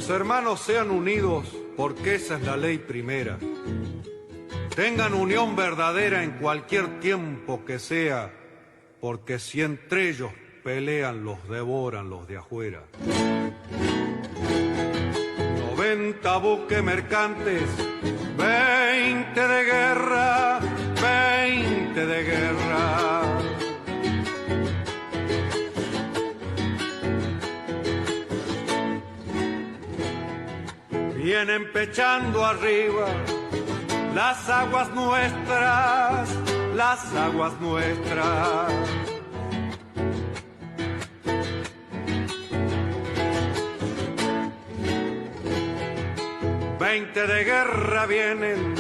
Los hermanos sean unidos porque esa es la ley primera. Tengan unión verdadera en cualquier tiempo que sea, porque si entre ellos pelean, los devoran los de afuera. 90 buques mercantes, 20 de guerra, 20 de guerra. Vienen pechando arriba las aguas nuestras, las aguas nuestras. Veinte de guerra vienen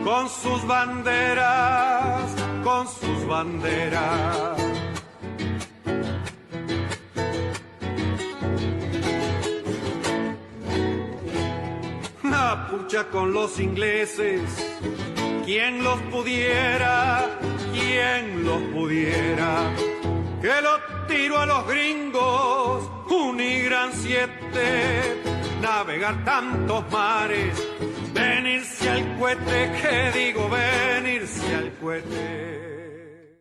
con sus banderas, con sus banderas. Pucha con los ingleses, quien los pudiera, quien los pudiera, que lo tiro a los gringos, Unigran 7, navegar tantos mares, venirse al cohete, que digo venirse al cohete.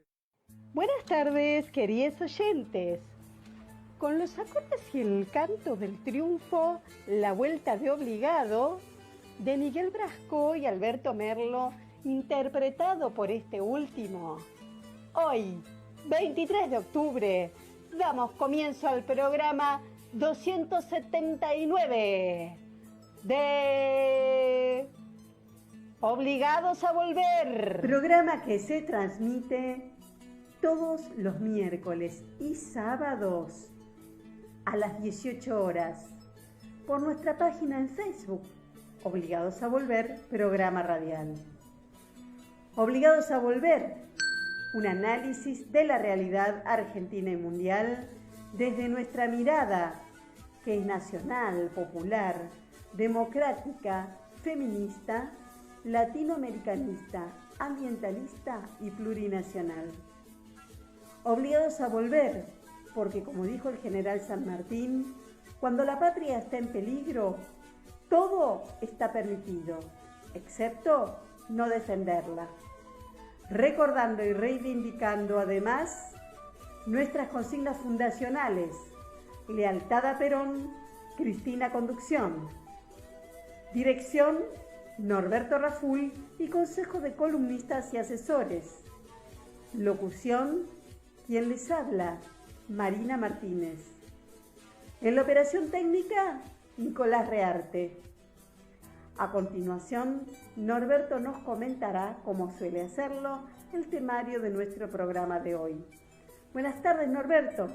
Buenas tardes, queridos oyentes. Con los acordes y el canto del triunfo, la vuelta de Obligado, de Miguel Brasco y Alberto Merlo, interpretado por este último. Hoy, 23 de octubre, damos comienzo al programa 279 de Obligados a Volver. Programa que se transmite todos los miércoles y sábados a las 18 horas por nuestra página en Facebook, Obligados a Volver, programa radial. Obligados a Volver, un análisis de la realidad argentina y mundial desde nuestra mirada, que es nacional, popular, democrática, feminista, latinoamericanista, ambientalista y plurinacional. Obligados a volver, porque como dijo el general San Martín, cuando la patria está en peligro, todo está permitido, excepto no defenderla. Recordando y reivindicando además nuestras consignas fundacionales: lealtad a Perón, Cristina Conducción. Dirección: Norberto Raful y Consejo de Columnistas y Asesores. Locución: quien les habla, Marina Martínez. En la operación técnica, Nicolás Rearte. A continuación, Norberto nos comentará, como suele hacerlo, el temario de nuestro programa de hoy. Buenas tardes, Norberto.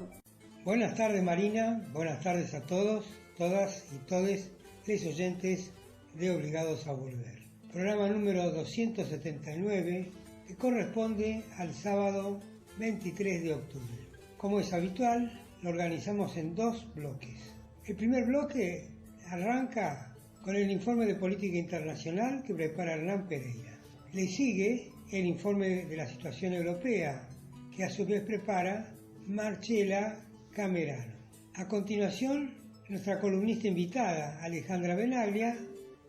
Buenas tardes, Marina. Buenas tardes a todos, todas y todes los oyentes de Obligados a Volver. Programa número 279, que corresponde al sábado 23 de octubre. Como es habitual, lo organizamos en dos bloques. El primer bloque arranca con el informe de política internacional que prepara Hernán Pereira. Le sigue el informe de la situación europea, que a su vez prepara Marcela Camerano. A continuación, nuestra columnista invitada, Alejandra Benaglia,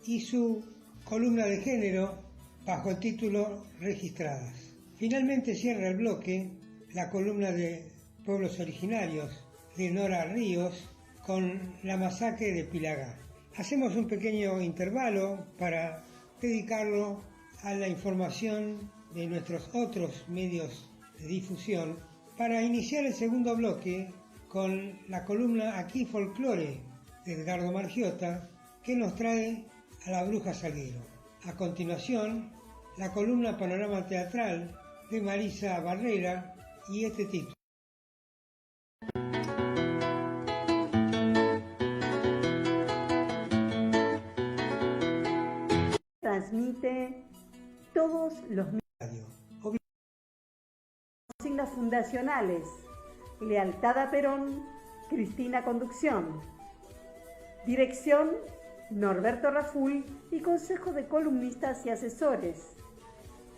y su columna de género bajo el título Registradas. Finalmente cierra el bloque la columna de pueblos originarios de Nora Ríos con la masacre de Pilagá. Hacemos un pequeño intervalo para dedicarlo a la información de nuestros otros medios de difusión para iniciar el segundo bloque con la columna Aquí Folclore de Edgardo Margiota, que nos trae a la Bruja Salguero. A continuación, la columna Panorama Teatral de Marisa Barrera y este título. Transmite todos los medios. Consignas fundacionales: lealtad a Perón, Cristina Conducción. Dirección: Norberto Raful y Consejo de Columnistas y Asesores.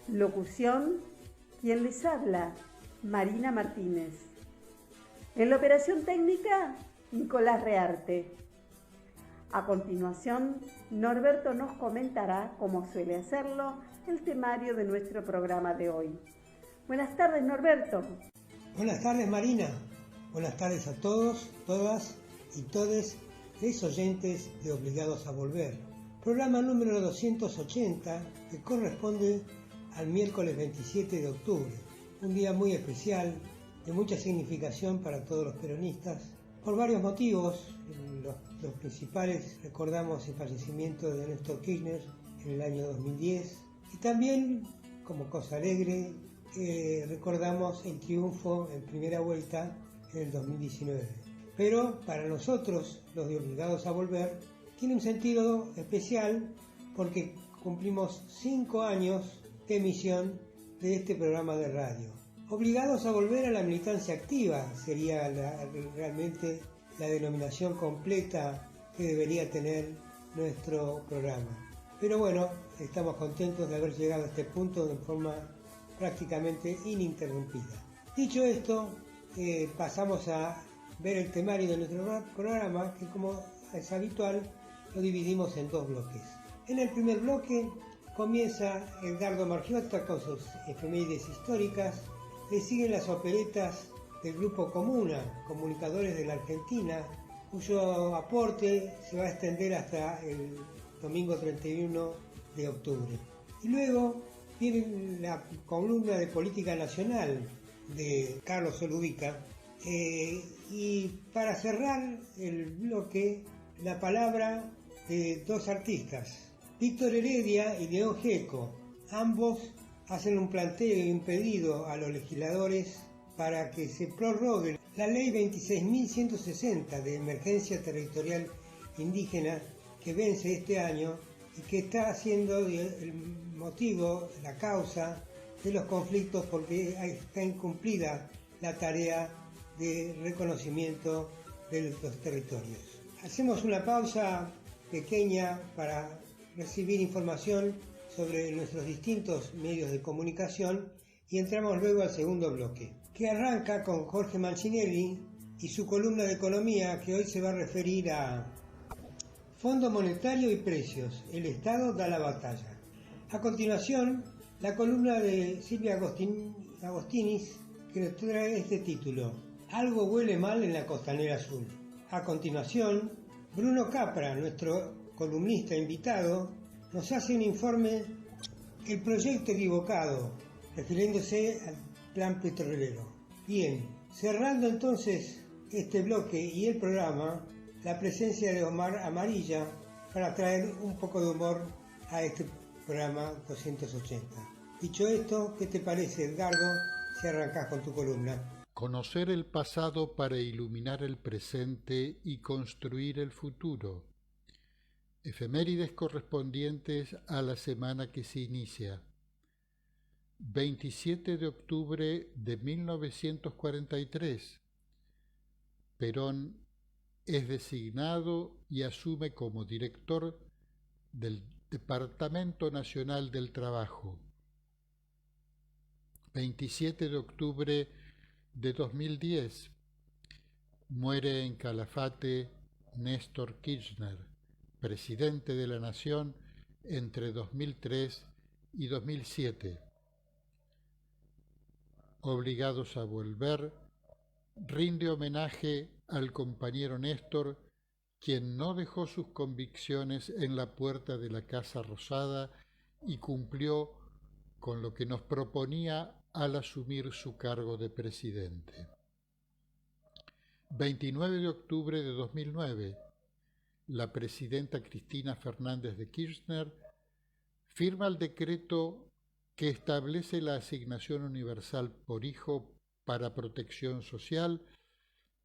Locución: quien les habla, Marina Martínez. En la operación técnica, Nicolás Rearte. A continuación, Norberto nos comentará, como suele hacerlo, el temario de nuestro programa de hoy. Buenas tardes, Norberto. Buenas tardes, Marina. Buenas tardes a todos, todas y todes los oyentes de Obligados a Volver. Programa número 280 que corresponde al miércoles 27 de octubre. Un día muy especial, de mucha significación para todos los peronistas, por varios motivos. Los principales, recordamos el fallecimiento de Néstor Kirchner en el año 2010 y también, como cosa alegre, recordamos el triunfo en primera vuelta en el 2019. Pero para nosotros, los de Obligados a Volver, tiene un sentido especial porque cumplimos 5 años de emisión de este programa de radio. Obligados a volver a la militancia activa sería realmente la denominación completa que debería tener nuestro programa. Pero bueno, estamos contentos de haber llegado a este punto de forma prácticamente ininterrumpida. Dicho esto, pasamos a ver el temario de nuestro programa, que como es habitual, lo dividimos en 2 bloques. En el primer bloque comienza Edgardo Margiotta con sus efemérides históricas, le siguen las operetas del grupo Comuna, comunicadores de la Argentina, cuyo aporte se va a extender hasta el domingo 31 de octubre. Y luego viene la columna de política nacional de Carlos Olubica, y para cerrar el bloque, la palabra de 2 artistas, Víctor Heredia y León Gieco. Ambos hacen un planteo y un pedido a los legisladores para que se prorrogue la ley 26.160 de emergencia territorial indígena que vence este año y que está siendo el motivo, la causa de los conflictos porque está incumplida la tarea de reconocimiento de los territorios. Hacemos una pausa pequeña para recibir información sobre nuestros distintos medios de comunicación y entramos luego al segundo bloque, que arranca con Jorge Mancinelli y su columna de economía, que hoy se va a referir a Fondo Monetario y Precios, el Estado da la batalla. A continuación, la columna de Silvia Agostinis, que nos trae este título: Algo huele mal en la Costanera Azul. A continuación, Bruno Capra, nuestro columnista invitado, nos hace un informe El proyecto equivocado, refiriéndose al plan petrolero. Bien, cerrando entonces este bloque y el programa, la presencia de Omar Amarilla para traer un poco de humor a este programa 280. Dicho esto, ¿qué te parece, Edgardo, si arrancas con tu columna? Conocer el pasado para iluminar el presente y construir el futuro. Efemérides correspondientes a la semana que se inicia. 27 de octubre de 1943. Perón es designado y asume como director del Departamento Nacional del Trabajo. 27 de octubre de 2010. Muere en Calafate Néstor Kirchner, presidente de la Nación entre 2003 y 2007. Obligados a Volver rinde homenaje al compañero Néstor, quien no dejó sus convicciones en la puerta de la Casa Rosada y cumplió con lo que nos proponía al asumir su cargo de presidente. 29 de octubre de 2009, la presidenta Cristina Fernández de Kirchner firma el decreto que establece la asignación universal por hijo para protección social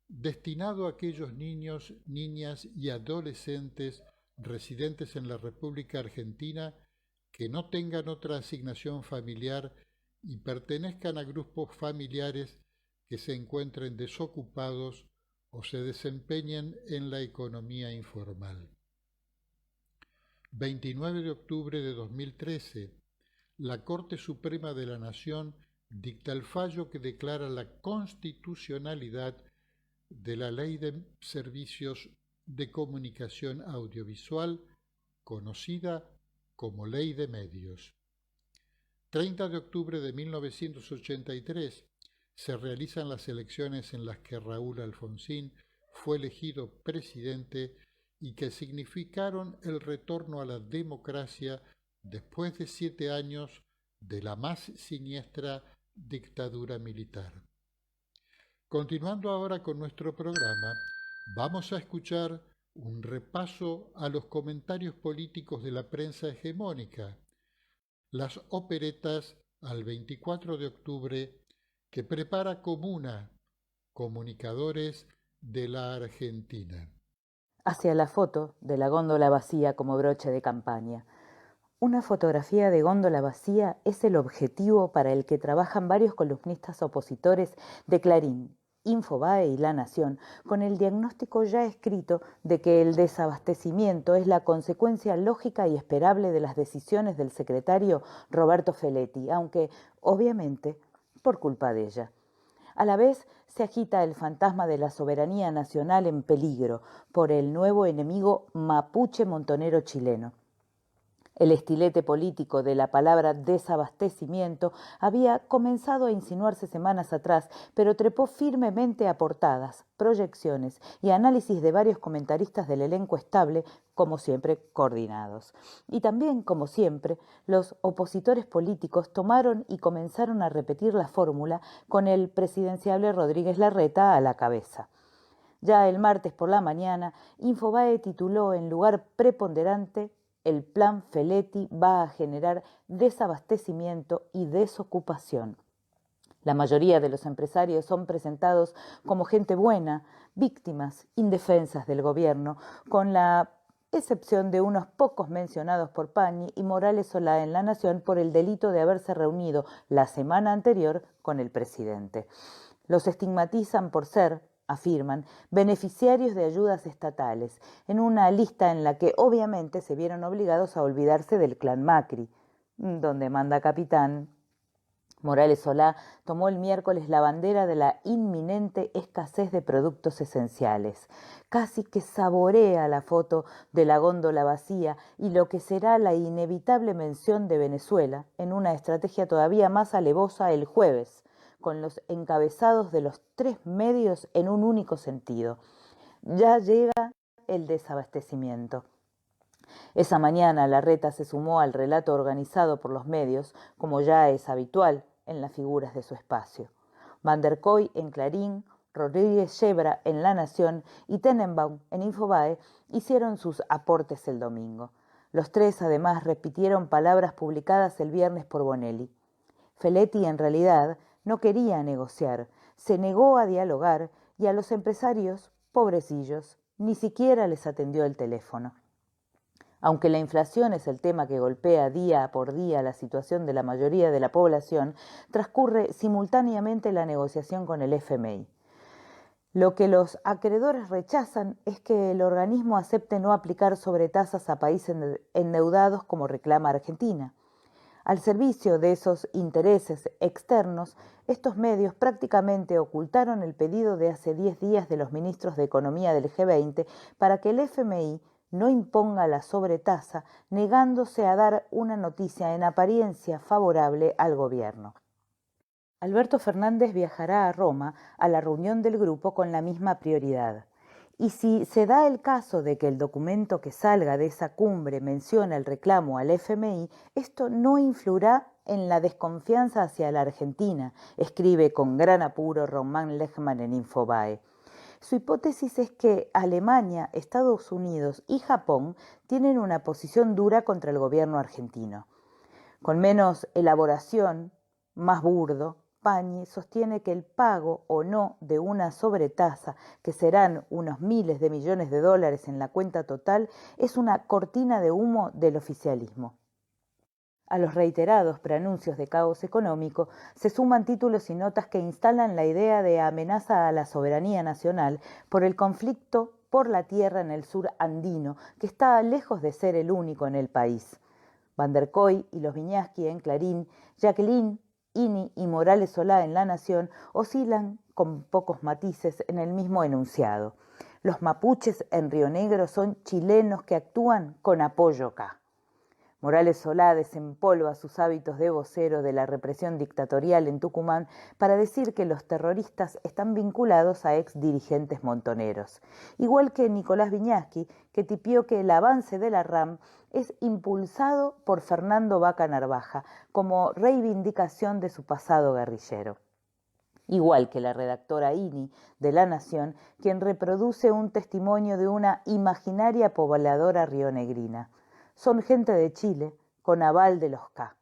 destinado a aquellos niños, niñas y adolescentes residentes en la República Argentina que no tengan otra asignación familiar y pertenezcan a grupos familiares que se encuentren desocupados o se desempeñen en la economía informal. 29 de octubre de 2013, la Corte Suprema de la Nación dicta el fallo que declara la constitucionalidad de la Ley de Servicios de Comunicación Audiovisual, conocida como Ley de Medios. 30 de octubre de 1983 se realizan las elecciones en las que Raúl Alfonsín fue elegido presidente y que significaron el retorno a la democracia después de 7 años de la más siniestra dictadura militar. Continuando ahora con nuestro programa, vamos a escuchar un repaso a los comentarios políticos de la prensa hegemónica, las operetas al 24 de octubre que prepara Comuna, comunicadores de la Argentina. Hacia la foto de la góndola vacía como broche de campaña. Una fotografía de góndola vacía es el objetivo para el que trabajan varios columnistas opositores de Clarín, Infobae y La Nación, con el diagnóstico ya escrito de que el desabastecimiento es la consecuencia lógica y esperable de las decisiones del secretario Roberto Feletti, aunque, obviamente, por culpa de ella. A la vez, se agita el fantasma de la soberanía nacional en peligro por el nuevo enemigo mapuche montonero chileno. El estilete político de la palabra desabastecimiento había comenzado a insinuarse semanas atrás, pero trepó firmemente a portadas, proyecciones y análisis de varios comentaristas del elenco estable, como siempre coordinados. Y también, como siempre, los opositores políticos tomaron y comenzaron a repetir la fórmula con el presidenciable Rodríguez Larreta a la cabeza. Ya el martes por la mañana, Infobae tituló en lugar preponderante: el plan Feletti va a generar desabastecimiento y desocupación. La mayoría de los empresarios son presentados como gente buena, víctimas indefensas del gobierno, con la excepción de unos pocos mencionados por Pañi y Morales Solá en La Nación por el delito de haberse reunido la semana anterior con el presidente. Los estigmatizan por ser, afirman, beneficiarios de ayudas estatales, en una lista en la que obviamente se vieron obligados a olvidarse del clan Macri, donde manda capitán. Morales Solá tomó el miércoles la bandera de la inminente escasez de productos esenciales. Casi que saborea la foto de la góndola vacía y lo que será la inevitable mención de Venezuela en una estrategia todavía más alevosa el jueves, con los encabezados de los 3 medios en un único sentido. Ya llega el desabastecimiento. Esa mañana Larreta se sumó al relato organizado por los medios, como ya es habitual en las figuras de su espacio. Van der Koy en Clarín, Rodríguez Yebra en La Nación y Tenenbaum en Infobae hicieron sus aportes el domingo. Los 3 además repitieron palabras publicadas el viernes por Bonelli. Feletti en realidad no quería negociar, se negó a dialogar y a los empresarios, pobrecillos, ni siquiera les atendió el teléfono. Aunque la inflación es el tema que golpea día por día la situación de la mayoría de la población, transcurre simultáneamente la negociación con el FMI. Lo que los acreedores rechazan es que el organismo acepte no aplicar sobretasas a países endeudados como reclama Argentina. Al servicio de esos intereses externos, estos medios prácticamente ocultaron el pedido de hace 10 días de los ministros de Economía del G20 para que el FMI no imponga la sobretasa, negándose a dar una noticia en apariencia favorable al gobierno. Alberto Fernández viajará a Roma a la reunión del grupo con la misma prioridad. Y si se da el caso de que el documento que salga de esa cumbre menciona el reclamo al FMI, esto no influirá en la desconfianza hacia la Argentina, escribe con gran apuro Román Lechmann en Infobae. Su hipótesis es que Alemania, Estados Unidos y Japón tienen una posición dura contra el gobierno argentino. Con menos elaboración, más burdo, Pañi sostiene que el pago o no de una sobretasa, que serán unos miles de millones de dólares en la cuenta total, es una cortina de humo del oficialismo. A los reiterados preanuncios de caos económico se suman títulos y notas que instalan la idea de amenaza a la soberanía nacional por el conflicto por la tierra en el sur andino, que está lejos de ser el único en el país. Van der Koy y los Viñaski en Clarín, Jacqueline, Ini y Morales Solá en La Nación oscilan con pocos matices en el mismo enunciado. Los mapuches en Río Negro son chilenos que actúan con apoyo acá. Morales Solá desempolva sus hábitos de vocero de la represión dictatorial en Tucumán para decir que los terroristas están vinculados a ex dirigentes montoneros. Igual que Nicolás Viñaski, que tipió que el avance de la RAM es impulsado por Fernando Vaca Narvaja como reivindicación de su pasado guerrillero. Igual que la redactora Ini de La Nación, quien reproduce un testimonio de una imaginaria pobladora rionegrina. Son gente de Chile, con aval de los K.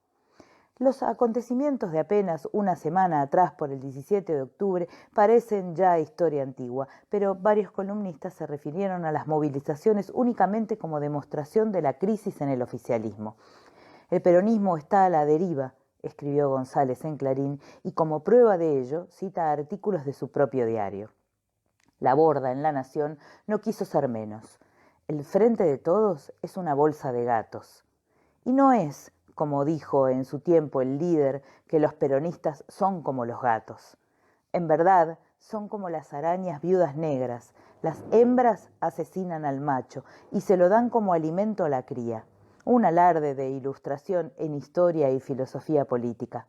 Los acontecimientos de apenas una semana atrás, por el 17 de octubre, parecen ya historia antigua, pero varios columnistas se refirieron a las movilizaciones únicamente como demostración de la crisis en el oficialismo. El peronismo está a la deriva, escribió González en Clarín, y como prueba de ello cita artículos de su propio diario. La Borda en La Nación no quiso ser menos. El Frente de Todos es una bolsa de gatos. Y no es, como dijo en su tiempo el líder, que los peronistas son como los gatos. En verdad, son como las arañas viudas negras. Las hembras asesinan al macho y se lo dan como alimento a la cría. Un alarde de ilustración en historia y filosofía política.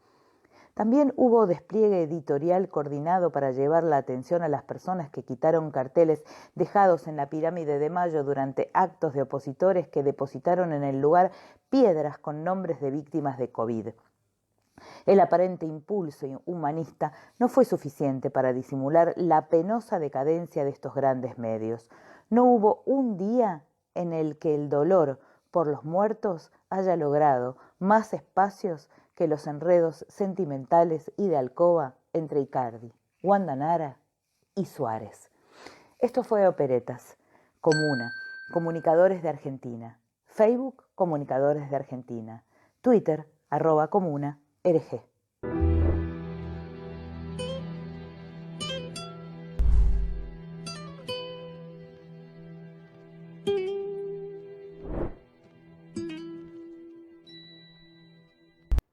También hubo despliegue editorial coordinado para llevar la atención a las personas que quitaron carteles dejados en la Pirámide de Mayo durante actos de opositores que depositaron en el lugar piedras con nombres de víctimas de COVID. El aparente impulso humanista no fue suficiente para disimular la penosa decadencia de estos grandes medios. No hubo un día en el que el dolor por los muertos haya logrado más espacios que los enredos sentimentales y de alcoba entre Icardi, Wanda Nara y Suárez. Esto fue Operetas, Comuna, Comunicadores de Argentina, Facebook, Comunicadores de Argentina, Twitter, @Comuna, RG.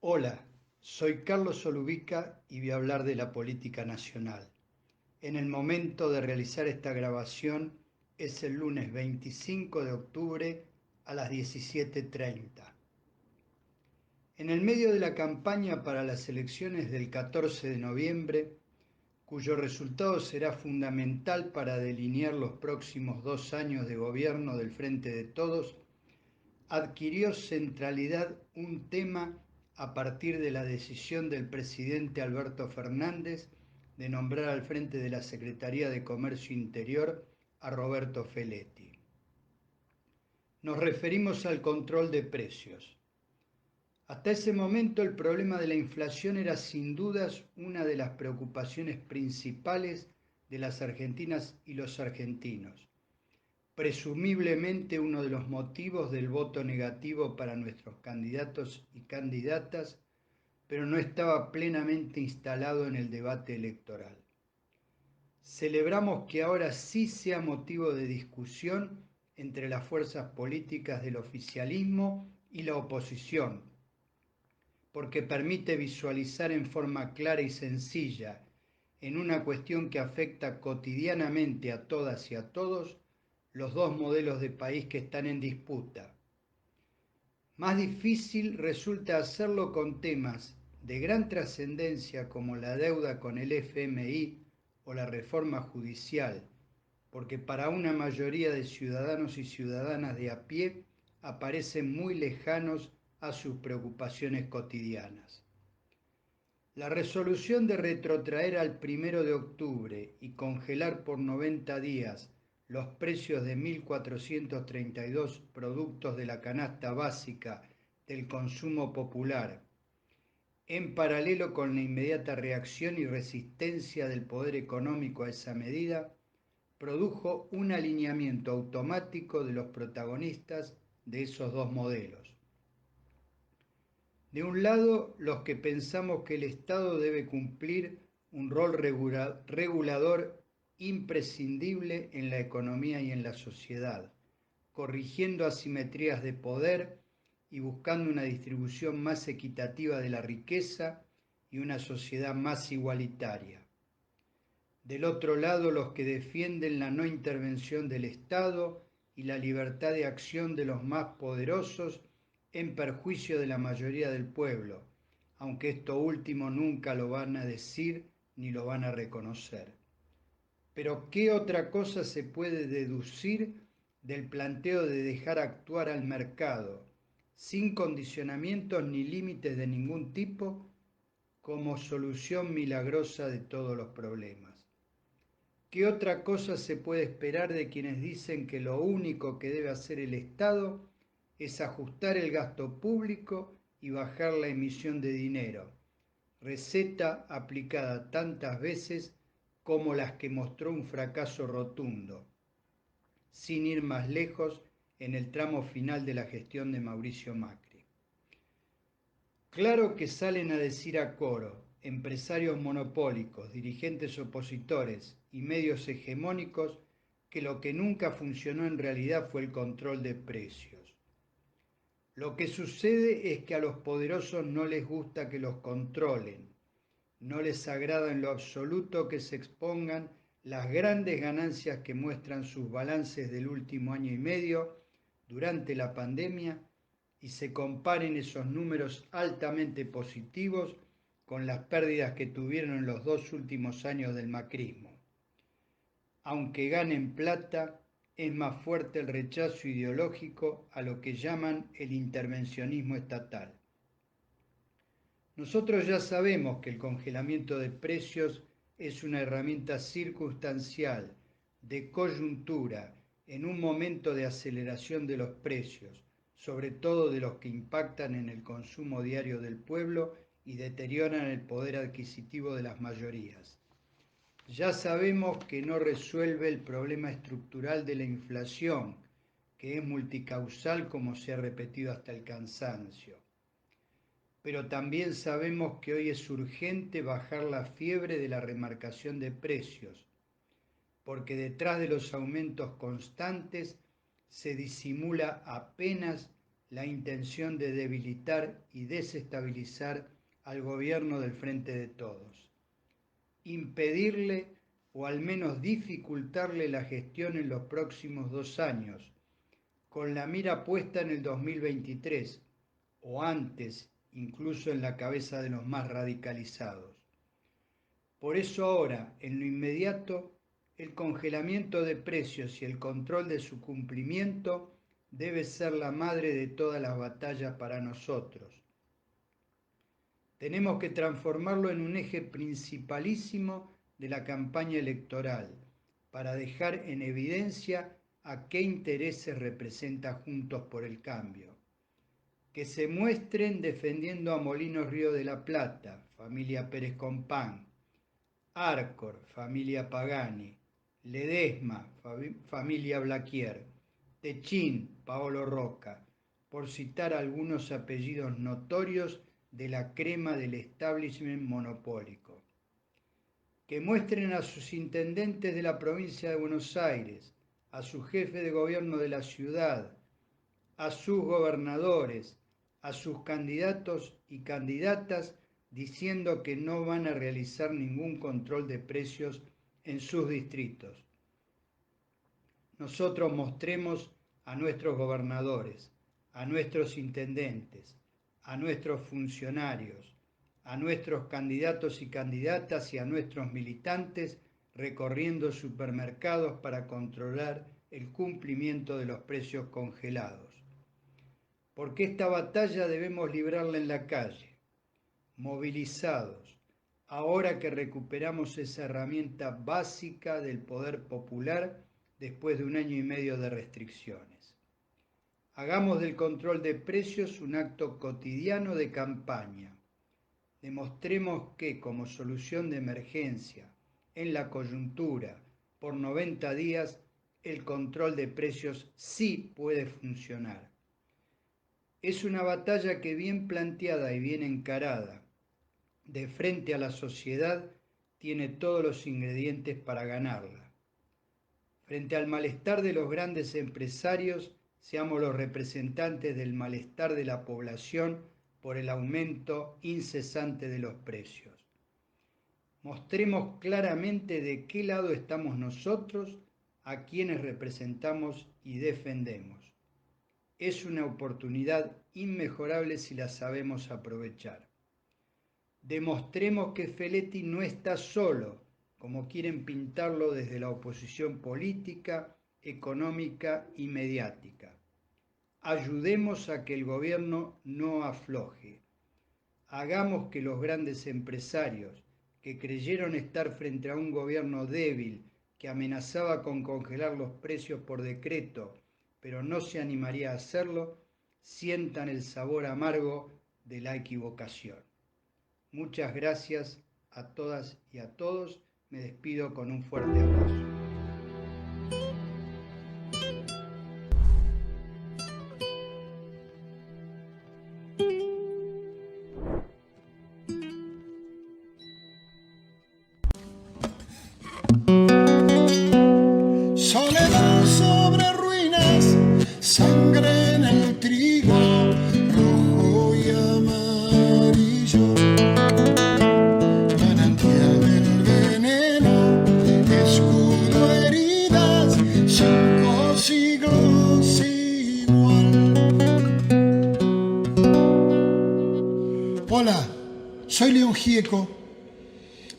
Hola, soy Carlos Solubica y voy a hablar de la política nacional. En el momento de realizar esta grabación es el lunes 25 de octubre a las 17:30. En el medio de la campaña para las elecciones del 14 de noviembre, cuyo resultado será fundamental para delinear los próximos 2 años de gobierno del Frente de Todos, adquirió centralidad un tema a partir de la decisión del presidente Alberto Fernández de nombrar al frente de la Secretaría de Comercio Interior a Roberto Feletti. Nos referimos al control de precios. Hasta ese momento el problema de la inflación era sin dudas una de las preocupaciones principales de las argentinas y los argentinos. Presumiblemente uno de los motivos del voto negativo para nuestros candidatos y candidatas, pero no estaba plenamente instalado en el debate electoral. Celebramos que ahora sí sea motivo de discusión entre las fuerzas políticas del oficialismo y la oposición, porque permite visualizar en forma clara y sencilla, en una cuestión que afecta cotidianamente a todas y a todos, los dos modelos de país que están en disputa. Más difícil resulta hacerlo con temas de gran trascendencia como la deuda con el FMI o la reforma judicial, porque para una mayoría de ciudadanos y ciudadanas de a pie aparecen muy lejanos a sus preocupaciones cotidianas. La resolución de retrotraer al 1 de octubre y congelar por 90 días los precios de 1.432 productos de la canasta básica del consumo popular, en paralelo con la inmediata reacción y resistencia del poder económico a esa medida, produjo un alineamiento automático de los protagonistas de esos dos modelos. De un lado, los que pensamos que el Estado debe cumplir un rol regulador imprescindible en la economía y en la sociedad, corrigiendo asimetrías de poder y buscando una distribución más equitativa de la riqueza y una sociedad más igualitaria. Del otro lado, los que defienden la no intervención del Estado y la libertad de acción de los más poderosos en perjuicio de la mayoría del pueblo, aunque esto último nunca lo van a decir ni lo van a reconocer. Pero ¿qué otra cosa se puede deducir del planteo de dejar actuar al mercado, sin condicionamientos ni límites de ningún tipo, como solución milagrosa de todos los problemas? ¿Qué otra cosa se puede esperar de quienes dicen que lo único que debe hacer el Estado es ajustar el gasto público y bajar la emisión de dinero, receta aplicada tantas veces como las que mostró un fracaso rotundo, sin ir más lejos en el tramo final de la gestión de Mauricio Macri? Claro que salen a decir a coro empresarios monopólicos, dirigentes opositores y medios hegemónicos que lo que nunca funcionó en realidad fue el control de precios. Lo que sucede es que a los poderosos no les gusta que los controlen, no les agrada en lo absoluto que se expongan las grandes ganancias que muestran sus balances del último año y medio durante la pandemia y se comparen esos números altamente positivos con las pérdidas que tuvieron en los 2 últimos años del macrismo. Aunque ganen plata, es más fuerte el rechazo ideológico a lo que llaman el intervencionismo estatal. Nosotros ya sabemos que el congelamiento de precios es una herramienta circunstancial, de coyuntura, en un momento de aceleración de los precios, sobre todo de los que impactan en el consumo diario del pueblo y deterioran el poder adquisitivo de las mayorías. Ya sabemos que no resuelve el problema estructural de la inflación, que es multicausal como se ha repetido hasta el cansancio. Pero también sabemos que hoy es urgente bajar la fiebre de la remarcación de precios, porque detrás de los aumentos constantes se disimula apenas la intención de debilitar y desestabilizar al gobierno del Frente de Todos, impedirle o al menos dificultarle la gestión en los próximos 2 años, con la mira puesta en el 2023 o antes, incluso en la cabeza de los más radicalizados. Por eso ahora, en lo inmediato, el congelamiento de precios y el control de su cumplimiento debe ser la madre de todas las batallas para nosotros. Tenemos que transformarlo en un eje principalísimo de la campaña electoral para dejar en evidencia a qué intereses representa Juntos por el Cambio. Que se muestren defendiendo a Molinos Río de la Plata, familia Pérez Compán, Arcor, familia Pagani, Ledesma, familia Blaquier, Techín, Paolo Roca, por citar algunos apellidos notorios de la crema del establishment monopólico. Que muestren a sus intendentes de la provincia de Buenos Aires, a su jefe de gobierno de la ciudad, a sus gobernadores, a sus candidatos y candidatas, diciendo que no van a realizar ningún control de precios en sus distritos. Nosotros mostremos a nuestros gobernadores, a nuestros intendentes, a nuestros funcionarios, a nuestros candidatos y candidatas y a nuestros militantes recorriendo supermercados para controlar el cumplimiento de los precios congelados. Porque esta batalla debemos librarla en la calle, movilizados, ahora que recuperamos esa herramienta básica del poder popular después de 1 año y medio de restricciones. Hagamos del control de precios un acto cotidiano de campaña. Demostremos que, como solución de emergencia, en la coyuntura, por 90 días, el control de precios sí puede funcionar. Es una batalla que bien planteada y bien encarada, de frente a la sociedad, tiene todos los ingredientes para ganarla. Frente al malestar de los grandes empresarios, seamos los representantes del malestar de la población por el aumento incesante de los precios. Mostremos claramente de qué lado estamos nosotros, a quienes representamos y defendemos. Es una oportunidad inmejorable si la sabemos aprovechar. Demostremos que Feletti no está solo, como quieren pintarlo desde la oposición política, económica y mediática. Ayudemos a que el gobierno no afloje. Hagamos que los grandes empresarios, que creyeron estar frente a un gobierno débil que amenazaba con congelar los precios por decreto, pero no se animaría a hacerlo, sientan el sabor amargo de la equivocación. Muchas gracias a todas y a todos. Me despido con un fuerte abrazo. Soledad sobre ruinas, sangre en el trigo, rojo y amarillo, manantial del veneno, escudo, heridas, 5 siglos igual. Hola, soy León Gieco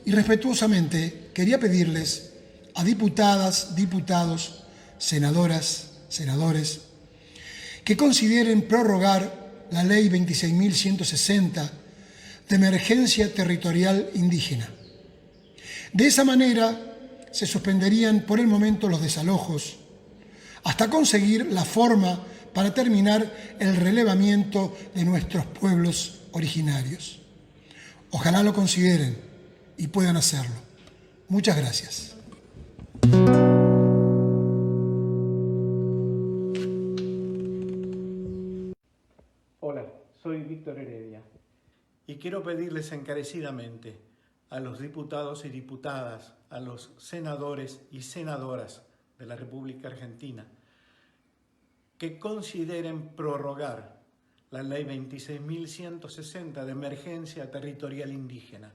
y respetuosamente quería pedirles a diputadas, diputados, senadoras, senadores, que consideren prorrogar la Ley 26.160 de emergencia territorial indígena. De esa manera se suspenderían por el momento los desalojos hasta conseguir la forma para terminar el relevamiento de nuestros pueblos originarios. Ojalá lo consideren y puedan hacerlo. Muchas gracias. Hola, soy Víctor Heredia y quiero pedirles encarecidamente a los diputados y diputadas, a los senadores y senadoras de la República Argentina que consideren prorrogar la Ley 26.160 de emergencia territorial indígena,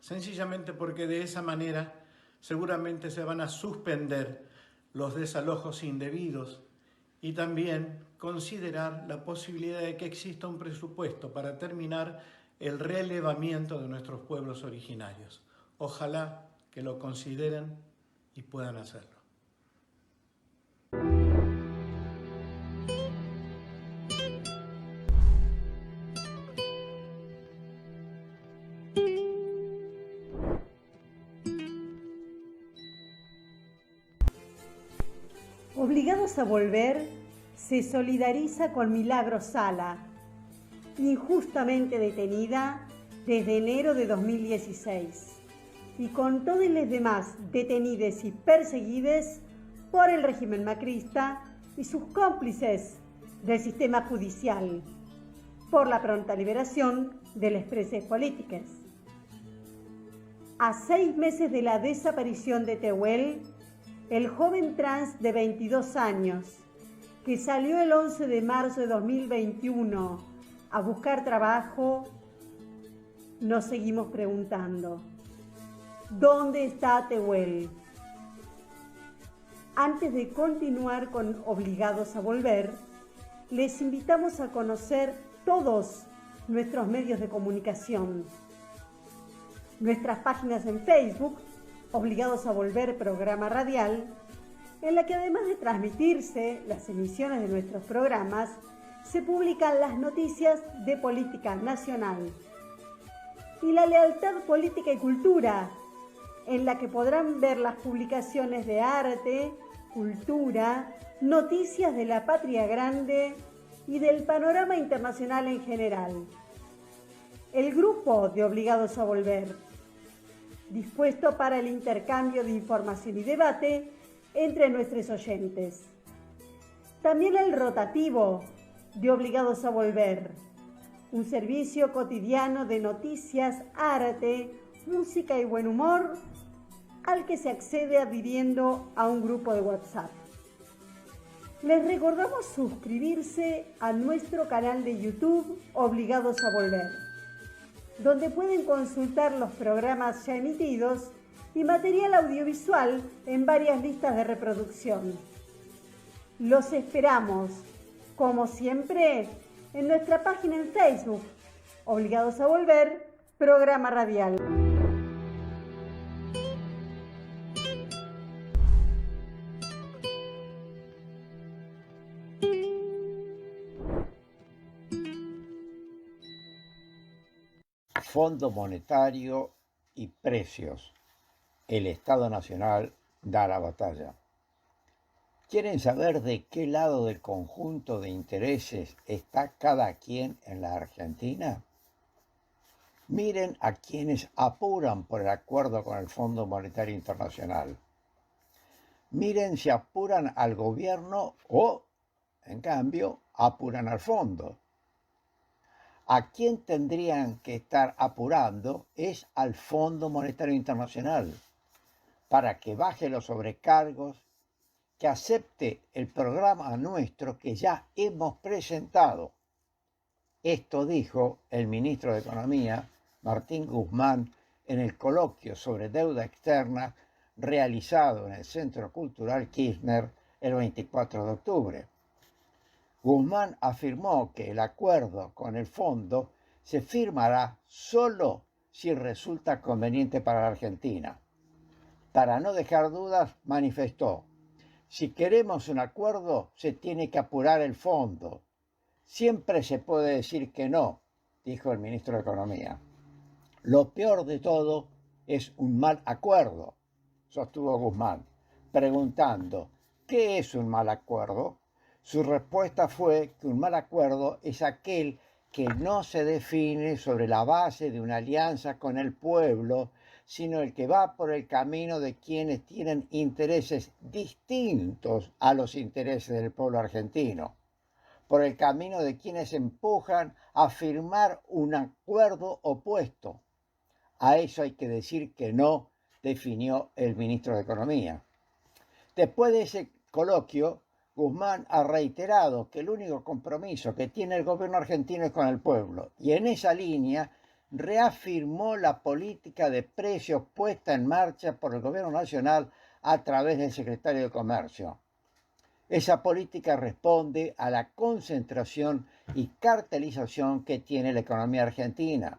sencillamente porque de esa manera seguramente se van a suspender los desalojos indebidos y también considerar la posibilidad de que exista un presupuesto para terminar el relevamiento de nuestros pueblos originarios. Ojalá que lo consideren y puedan hacerlo. Obligados a Volver se solidariza con Milagros Sala, injustamente detenida desde enero de 2016, y con todos los demás detenidos y perseguidos por el régimen macrista y sus cómplices del sistema judicial, por la pronta liberación de los presos políticos. A 6 meses de la desaparición de Tehuel, el joven trans de 22 años, que salió el 11 de marzo de 2021 a buscar trabajo, nos seguimos preguntando, ¿dónde está Tehuel? Antes de continuar con Obligados a Volver, les invitamos a conocer todos nuestros medios de comunicación, nuestras páginas en Facebook, Obligados a Volver Programa Radial, en la que además de transmitirse las emisiones de nuestros programas, se publican las noticias de política nacional. Y la Lealtad Política y Cultura, en la que podrán ver las publicaciones de arte, cultura, noticias de la patria grande y del panorama internacional en general. El grupo de Obligados a Volver, dispuesto para el intercambio de información y debate entre nuestros oyentes. También el rotativo de Obligados a Volver, un servicio cotidiano de noticias, arte, música y buen humor, al que se accede adhiriendo a un grupo de WhatsApp. Les recordamos suscribirse a nuestro canal de YouTube Obligados a Volver. donde pueden consultar los programas ya emitidos y material audiovisual en varias listas de reproducción. Los esperamos, como siempre, en nuestra página en Facebook, Obligados a Volver, programa radial. Fondo Monetario y precios. El Estado Nacional da la batalla. ¿Quieren saber de qué lado del conjunto de intereses está cada quien en la Argentina? Miren a quienes apuran por el acuerdo con el Fondo Monetario Internacional. Miren si apuran al gobierno o, en cambio, apuran al fondo. A quien tendrían que estar apurando es al Fondo Monetario Internacional para que baje los sobrecargos, que acepte el programa nuestro que ya hemos presentado. Esto dijo el ministro de Economía, Martín Guzmán, en el coloquio sobre deuda externa realizado en el Centro Cultural Kirchner el 24 de octubre. Guzmán afirmó que el acuerdo con el fondo se firmará solo si resulta conveniente para la Argentina. Para no dejar dudas, manifestó: si queremos un acuerdo, se tiene que apurar el fondo. Siempre se puede decir que no, dijo el ministro de Economía. Lo peor de todo es un mal acuerdo, sostuvo Guzmán, preguntando: ¿qué es un mal acuerdo? Su respuesta fue que un mal acuerdo es aquel que no se define sobre la base de una alianza con el pueblo, sino el que va por el camino de quienes tienen intereses distintos a los intereses del pueblo argentino, por el camino de quienes empujan a firmar un acuerdo opuesto. A eso hay que decir que no, definió el ministro de Economía. Después de ese coloquio, Guzmán ha reiterado que el único compromiso que tiene el gobierno argentino es con el pueblo, y en esa línea reafirmó la política de precios puesta en marcha por el gobierno nacional a través del secretario de Comercio. Esa política responde a la concentración y cartelización que tiene la economía argentina.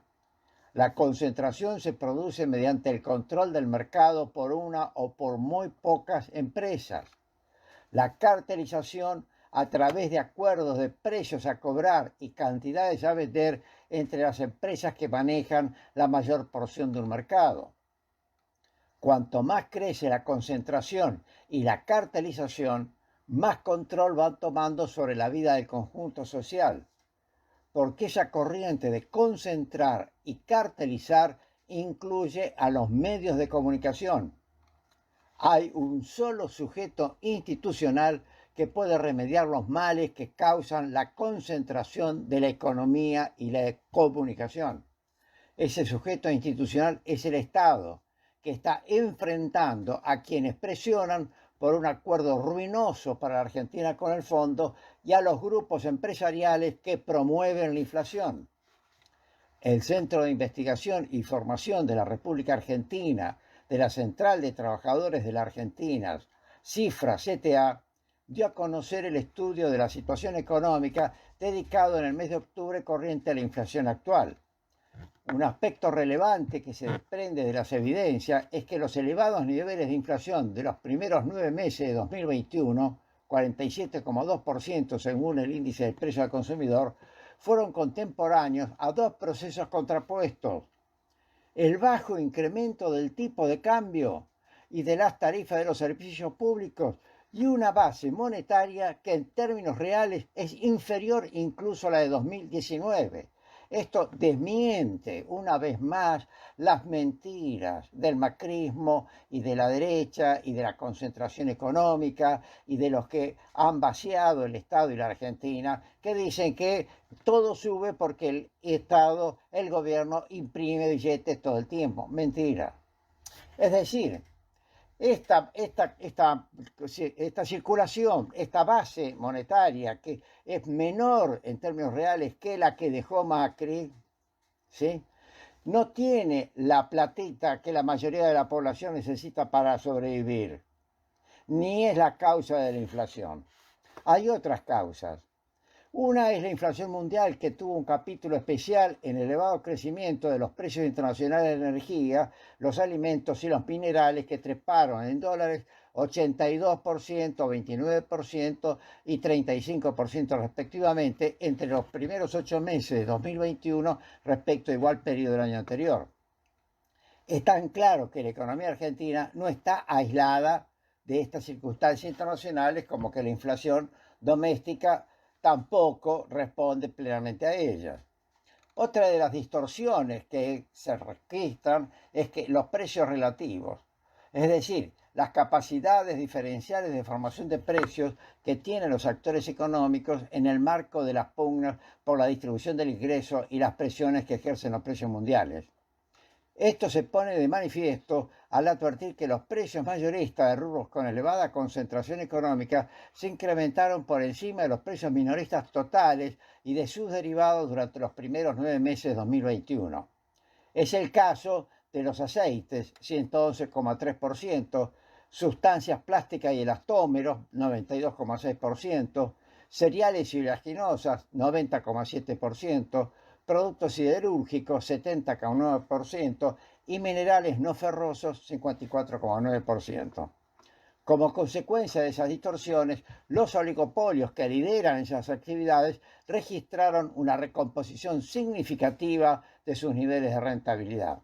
La concentración se produce mediante el control del mercado por una o por muy pocas empresas. La cartelización a través de acuerdos de precios a cobrar y cantidades a vender entre las empresas que manejan la mayor porción de un mercado. Cuanto más crece la concentración y la cartelización, más control van tomando sobre la vida del conjunto social, porque esa corriente de concentrar y cartelizar incluye a los medios de comunicación. Hay un solo sujeto institucional que puede remediar los males que causan la concentración de la economía y la comunicación. Ese sujeto institucional es el Estado, que está enfrentando a quienes presionan por un acuerdo ruinoso para la Argentina con el fondo y a los grupos empresariales que promueven la inflación. El Centro de Investigación y Formación de la República Argentina, de la Central de Trabajadores de la Argentina, CIFRA-CTA, dio a conocer el estudio de la situación económica dedicado en el mes de octubre corriente a la inflación actual. Un aspecto relevante que se desprende de las evidencias es que los elevados niveles de inflación de los primeros 9 meses de 2021, 47,2% según el índice de precio al consumidor, fueron contemporáneos a dos procesos contrapuestos: el bajo incremento del tipo de cambio y de las tarifas de los servicios públicos, y una base monetaria que en términos reales es inferior incluso a la de 2019. Esto desmiente una vez más las mentiras del macrismo y de la derecha y de la concentración económica y de los que han vaciado el Estado y la Argentina, que dicen que todo sube porque el Estado, el gobierno, imprime billetes todo el tiempo. Mentira. Es decir, esta circulación, esta base monetaria que es menor en términos reales que la que dejó Macri, ¿sí?, no tiene la platita que la mayoría de la población necesita para sobrevivir, ni es la causa de la inflación. Hay otras causas. Una es la inflación mundial, que tuvo un capítulo especial en el elevado crecimiento de los precios internacionales de energía, los alimentos y los minerales, que treparon en dólares 82%, 29% y 35% respectivamente entre los primeros 8 meses de 2021 respecto a igual periodo del año anterior. Es tan claro que la economía argentina no está aislada de estas circunstancias internacionales, como que la inflación doméstica tampoco responde plenamente a ellas. Otra de las distorsiones que se registran es que los precios relativos, es decir, las capacidades diferenciales de formación de precios que tienen los actores económicos en el marco de las pugnas por la distribución del ingreso y las presiones que ejercen los precios mundiales. Esto se pone de manifiesto al advertir que los precios mayoristas de rubros con elevada concentración económica se incrementaron por encima de los precios minoristas totales y de sus derivados durante los primeros 9 meses de 2021. Es el caso de los aceites, 111,3%, sustancias plásticas y elastómeros, 92,6%, cereales y oleaginosas, 90,7%, productos siderúrgicos, 70,9%, y minerales no ferrosos, 54,9%. Como consecuencia de esas distorsiones, los oligopolios que lideran esas actividades registraron una recomposición significativa de sus niveles de rentabilidad.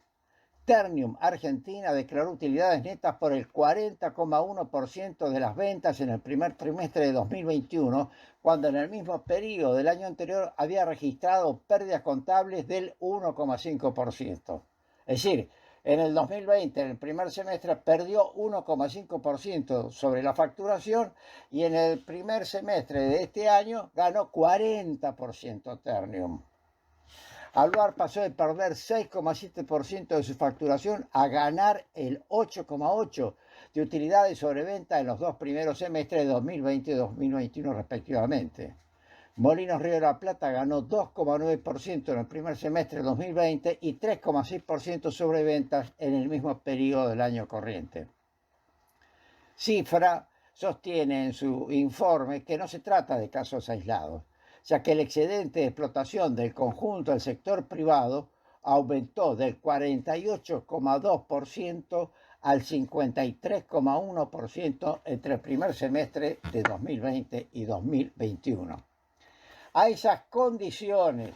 Ternium Argentina declaró utilidades netas por el 40,1% de las ventas en el primer trimestre de 2021, cuando en el mismo periodo del año anterior había registrado pérdidas contables del 1,5%. Es decir, en el 2020, en el primer semestre, perdió 1,5% sobre la facturación, y en el primer semestre de este año ganó 40% Ternium. Aluar pasó de perder 6,7% de su facturación a ganar el 8,8% de utilidades sobre venta en los 2 primeros semestres de 2020 y 2021 respectivamente. Molinos Río de la Plata ganó 2,9% en el primer semestre de 2020 y 3,6% sobre ventas en el mismo periodo del año corriente. Cifra sostiene en su informe que no se trata de casos aislados, ya que el excedente de explotación del conjunto del sector privado aumentó del 48,2% al 53,1% entre el primer semestre de 2020 y 2021. A esas condiciones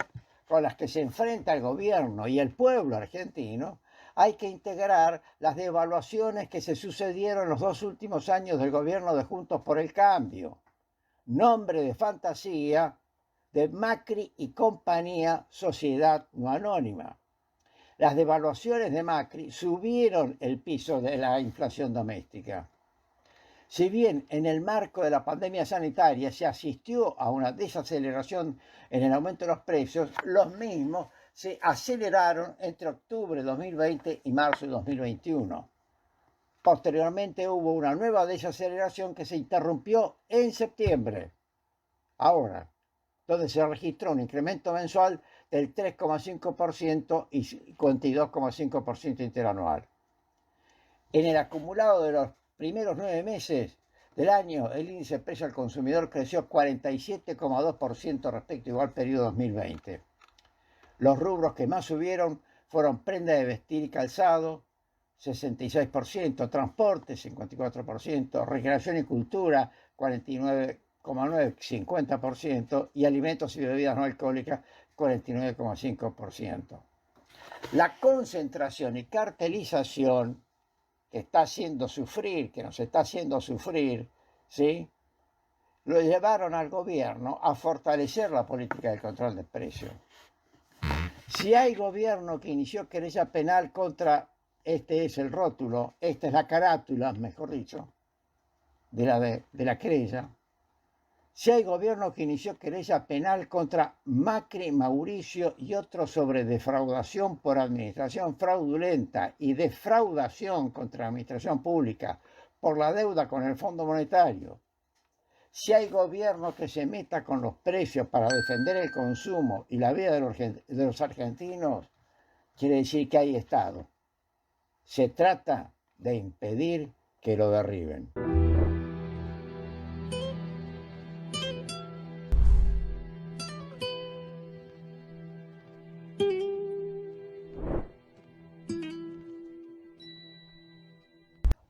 con las que se enfrenta el gobierno y el pueblo argentino, hay que integrar las devaluaciones que se sucedieron en los 2 últimos años del gobierno de Juntos por el Cambio. Nombre de fantasía de Macri y compañía, sociedad no anónima. Las devaluaciones de Macri subieron el piso de la inflación doméstica. Si bien en el marco de la pandemia sanitaria se asistió a una desaceleración en el aumento de los precios, los mismos se aceleraron entre octubre de 2020 y marzo de 2021. Posteriormente hubo una nueva desaceleración que se interrumpió en septiembre. Ahora, donde se registró un incremento mensual del 3,5% y 52,5% interanual. En el acumulado de los primeros 9 meses del año, el índice de precio al consumidor creció 47,2% respecto a igual periodo 2020. Los rubros que más subieron fueron prenda de vestir y calzado, 66%, transporte, 54%, recreación y cultura, 49,9%, 50%, y alimentos y bebidas no alcohólicas, 49,5%. La concentración y cartelización que está haciendo sufrir, que nos está haciendo sufrir, ¿sí?, lo llevaron al gobierno a fortalecer la política de control de precios. Si hay gobierno que inició querella penal contra, este es el rótulo, esta es la carátula, mejor dicho, de la querella. Si hay gobierno que inició querella penal contra Macri, Mauricio y otros sobre defraudación por administración fraudulenta y defraudación contra la administración pública por la deuda con el Fondo Monetario. Si hay gobierno que se meta con los precios para defender el consumo y la vida de los argentinos, quiere decir que hay Estado. Se trata de impedir que lo derriben.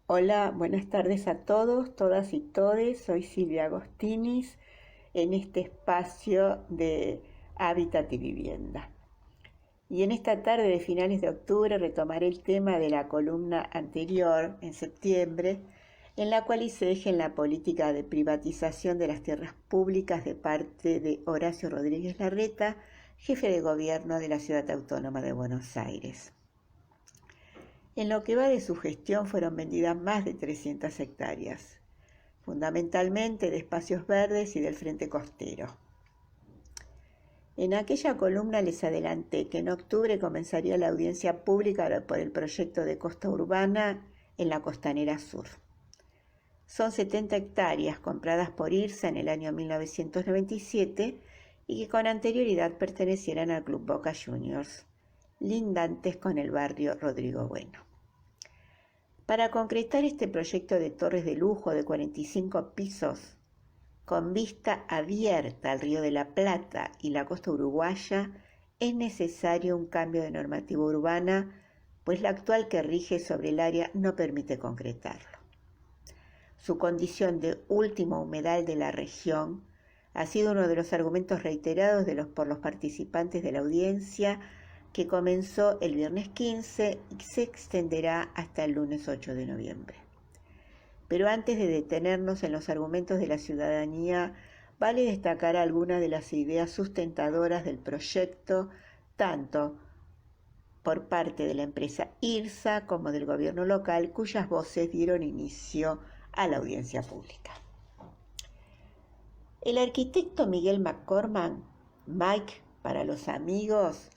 Hola, buenas tardes a todos, todas y todes. Soy Silvia Agostinis en este espacio de Hábitat y Vivienda. Y en esta tarde de finales de octubre retomaré el tema de la columna anterior, en septiembre, en la cual hice eje en la política de privatización de las tierras públicas de parte de Horacio Rodríguez Larreta, jefe de gobierno de la Ciudad Autónoma de Buenos Aires. En lo que va de su gestión fueron vendidas más de 300 hectáreas, fundamentalmente de espacios verdes y del frente costero. En aquella columna les adelanté que en octubre comenzaría la audiencia pública por el proyecto de costa urbana en la Costanera Sur. Son 70 hectáreas compradas por IRSA en el año 1997 y que con anterioridad pertenecieran al Club Boca Juniors, lindantes con el barrio Rodrigo Bueno. Para concretar este proyecto de torres de lujo de 45 pisos, con vista abierta al Río de la Plata y la costa uruguaya, es necesario un cambio de normativa urbana, pues la actual que rige sobre el área no permite concretarlo. Su condición de último humedal de la región ha sido uno de los argumentos reiterados por los participantes de la audiencia, que comenzó el viernes 15 y se extenderá hasta el lunes 8 de noviembre. Pero antes de detenernos en los argumentos de la ciudadanía, vale destacar algunas de las ideas sustentadoras del proyecto, tanto por parte de la empresa IRSA como del gobierno local, cuyas voces dieron inicio a la audiencia pública. El arquitecto Miguel McCormack, Mike para los amigos,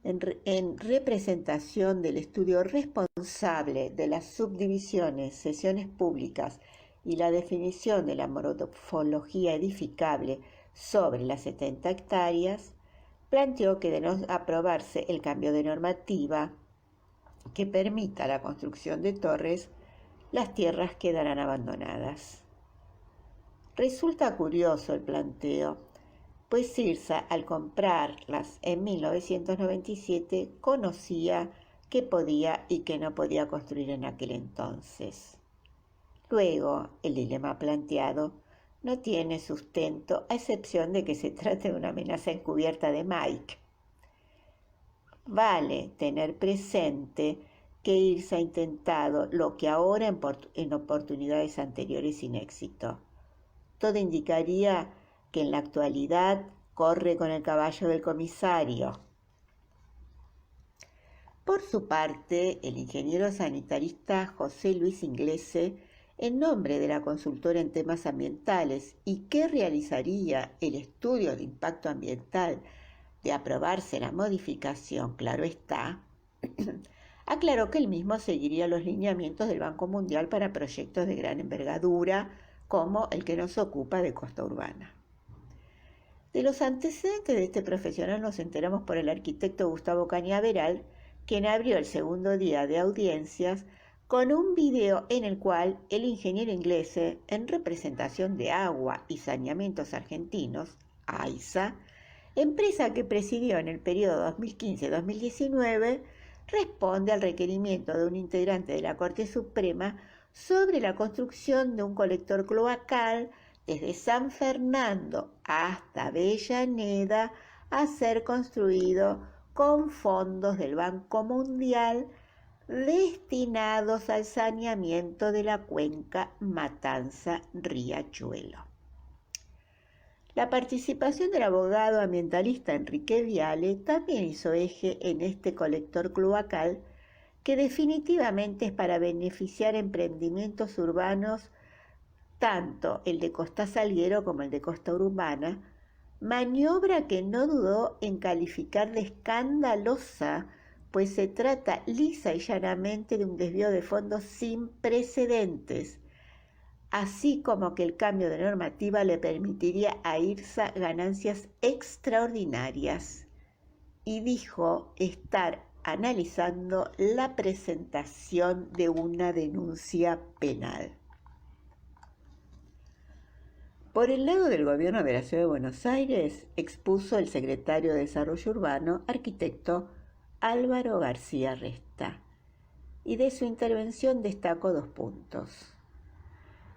en representación del estudio responsable de las subdivisiones, sesiones públicas y la definición de la morfología edificable sobre las 70 hectáreas, planteó que de no aprobarse el cambio de normativa que permita la construcción de torres, las tierras quedarán abandonadas. Resulta curioso el planteo, pues IRSA, al comprarlas en 1997, conocía que podía y que no podía construir en aquel entonces. Luego, el dilema planteado no tiene sustento, a excepción de que se trate de una amenaza encubierta de Mike. Vale tener presente que IRSA ha intentado lo que ahora en oportunidades anteriores sin éxito. Todo indicaría que en la actualidad corre con el caballo del comisario. Por su parte, el ingeniero sanitarista José Luis Inglese, en nombre de la consultora en temas ambientales y que realizaría el estudio de impacto ambiental de aprobarse la modificación, claro está, aclaró que el mismo seguiría los lineamientos del Banco Mundial para proyectos de gran envergadura, como el que nos ocupa de costa urbana. De los antecedentes de este profesional nos enteramos por el arquitecto Gustavo Cañaveral, quien abrió el segundo día de audiencias con un video en el cual el ingeniero Inglese, en representación de Agua y Saneamientos Argentinos, AISA, empresa que presidió en el periodo 2015-2019, responde al requerimiento de un integrante de la Corte Suprema sobre la construcción de un colector cloacal desde San Fernando hasta Avellaneda, a ser construido con fondos del Banco Mundial destinados al saneamiento de la cuenca Matanza-Riachuelo. La participación del abogado ambientalista Enrique Viale también hizo eje en este colector cloacal, que definitivamente es para beneficiar emprendimientos urbanos, tanto el de Costa Salguero como el de Costa Urbana, maniobra que no dudó en calificar de escandalosa, pues se trata lisa y llanamente de un desvío de fondos sin precedentes, así como que el cambio de normativa le permitiría a IRSA ganancias extraordinarias, y dijo estar analizando la presentación de una denuncia penal. Por el lado del gobierno de la Ciudad de Buenos Aires, expuso el secretario de Desarrollo Urbano, arquitecto Álvaro García Resta, y de su intervención destacó 2 puntos.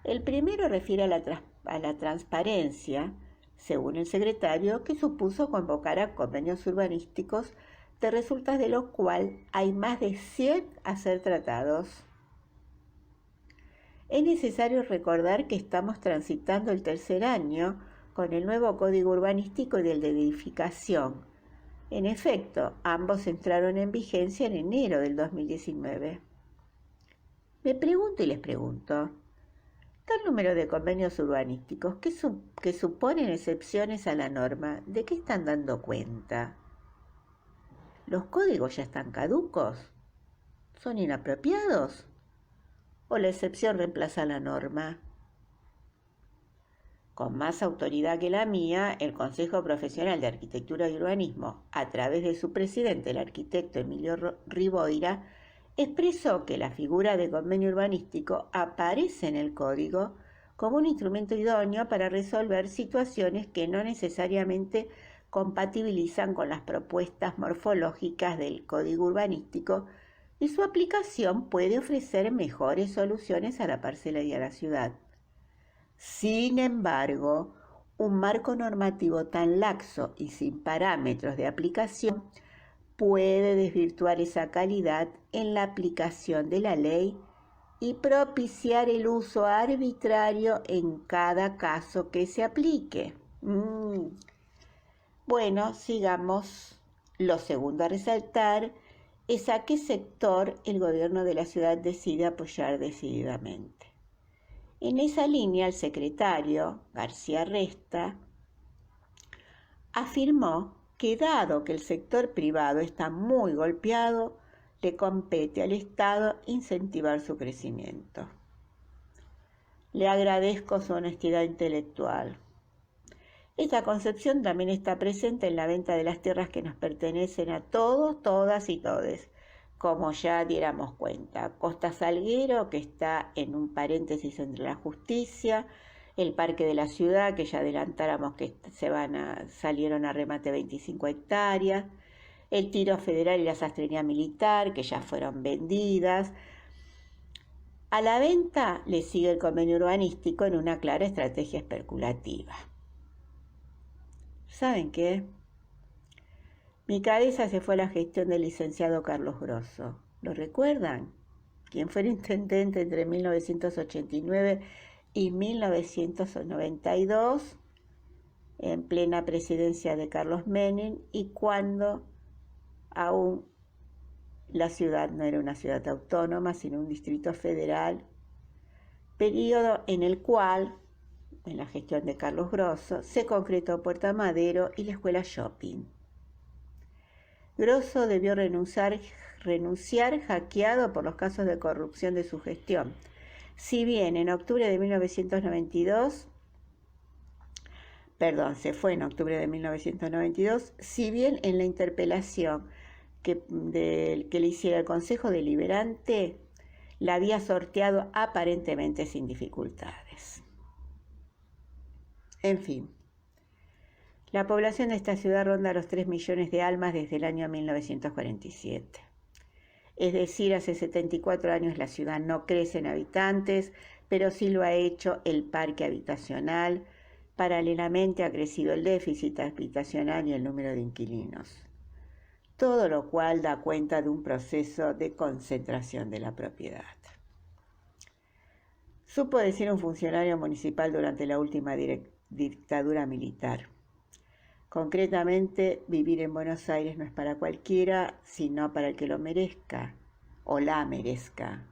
El primero refiere a la transparencia, según el secretario, que supuso convocar a convenios urbanísticos, de resultas de lo cual hay más de 100 a ser tratados. Es necesario recordar que estamos transitando el 3er año con el nuevo Código Urbanístico y del de Edificación. En efecto, ambos entraron en vigencia en enero del 2019. Me pregunto y les pregunto, tal número de convenios urbanísticos que suponen excepciones a la norma, ¿de qué están dando cuenta? ¿Los códigos ya están caducos? ¿Son inapropiados? ¿O la excepción reemplaza la norma? Con más autoridad que la mía, el Consejo Profesional de Arquitectura y Urbanismo, a través de su presidente, el arquitecto Emilio Riboira, expresó que la figura de convenio urbanístico aparece en el código como un instrumento idóneo para resolver situaciones que no necesariamente compatibilizan con las propuestas morfológicas del código urbanístico, y su aplicación puede ofrecer mejores soluciones a la parcela y a la ciudad. Sin embargo, un marco normativo tan laxo y sin parámetros de aplicación puede desvirtuar esa calidad en la aplicación de la ley y propiciar el uso arbitrario en cada caso que se aplique. Bueno, sigamos. Lo segundo a resaltar es a qué sector el gobierno de la ciudad decide apoyar decididamente. En esa línea, el secretario García Resta afirmó que dado que el sector privado está muy golpeado, le compete al Estado incentivar su crecimiento. Le agradezco su honestidad intelectual. Esta concepción también está presente en la venta de las tierras que nos pertenecen a todos, todas y todes, como ya diéramos cuenta. Costa Salguero, que está en un paréntesis entre la justicia, el Parque de la Ciudad, que ya adelantáramos que salieron a remate 25 hectáreas, el Tiro Federal y la Sastrería Militar, que ya fueron vendidas. A la venta le sigue el convenio urbanístico en una clara estrategia especulativa. ¿Saben qué? Mi cabeza se fue a la gestión del licenciado Carlos Grosso. ¿Lo recuerdan? Quien fue el intendente entre 1989 y 1992, en plena presidencia de Carlos Menem, y cuando aún la ciudad no era una ciudad autónoma, sino un distrito federal, periodo en el cual, en la gestión de Carlos Grosso, se concretó Puerta Madero y la escuela Shopping. Grosso debió renunciar hackeado por los casos de corrupción de su gestión. Si bien en octubre de 1992, se fue en octubre de 1992, si bien en la interpelación que le hiciera el Consejo Deliberante, la había sorteado aparentemente sin dificultades. En fin, la población de esta ciudad ronda los 3 millones de almas desde el año 1947. Es decir, hace 74 años la ciudad no crece en habitantes, pero sí lo ha hecho el parque habitacional. Paralelamente ha crecido el déficit habitacional y el número de inquilinos. Todo lo cual da cuenta de un proceso de concentración de la propiedad. Supo decir un funcionario municipal durante la última dictadura militar: concretamente, vivir en Buenos Aires no es para cualquiera, sino para el que lo merezca o la merezca,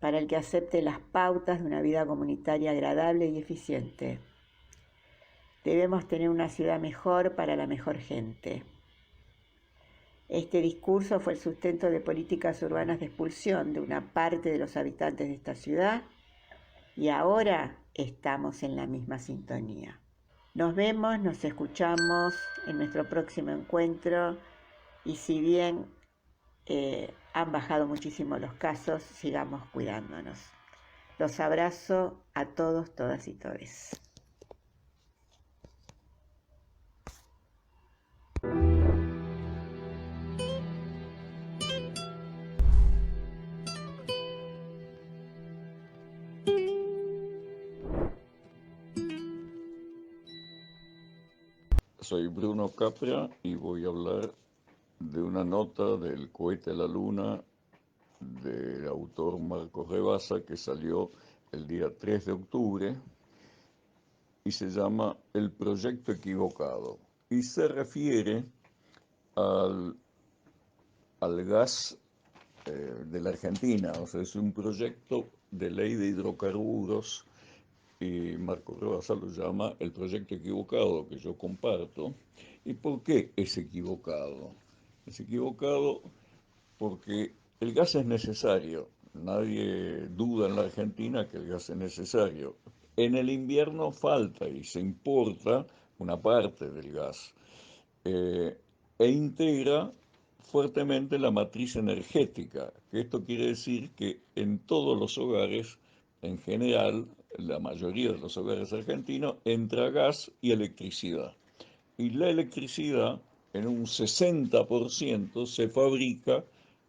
para el que acepte las pautas de una vida comunitaria agradable y eficiente. Debemos tener una ciudad mejor para la mejor gente. Este discurso fue el sustento de políticas urbanas de expulsión de una parte de los habitantes de esta ciudad, y ahora estamos en la misma sintonía. Nos vemos, nos escuchamos en nuestro próximo encuentro y si bien han bajado muchísimo los casos, sigamos cuidándonos. Los abrazo a todos, todas y todes. Soy Bruno Capra y voy a hablar de una nota del cohete a la luna del autor Marcos Revasa que salió el día 3 de octubre y se llama El Proyecto Equivocado y se refiere al gas de la Argentina, o sea, es un proyecto de ley de hidrocarburos y Marco Revasa lo llama el proyecto equivocado, que yo comparto. ¿Y por qué es equivocado? Es equivocado porque el gas es necesario. Nadie duda en la Argentina que el gas es necesario. En el invierno falta y se importa una parte del gas e integra fuertemente la matriz energética. Esto quiere decir que en todos los hogares, en general, la mayoría de los hogares argentinos, entra gas y electricidad. Y la electricidad, en un 60%, se fabrica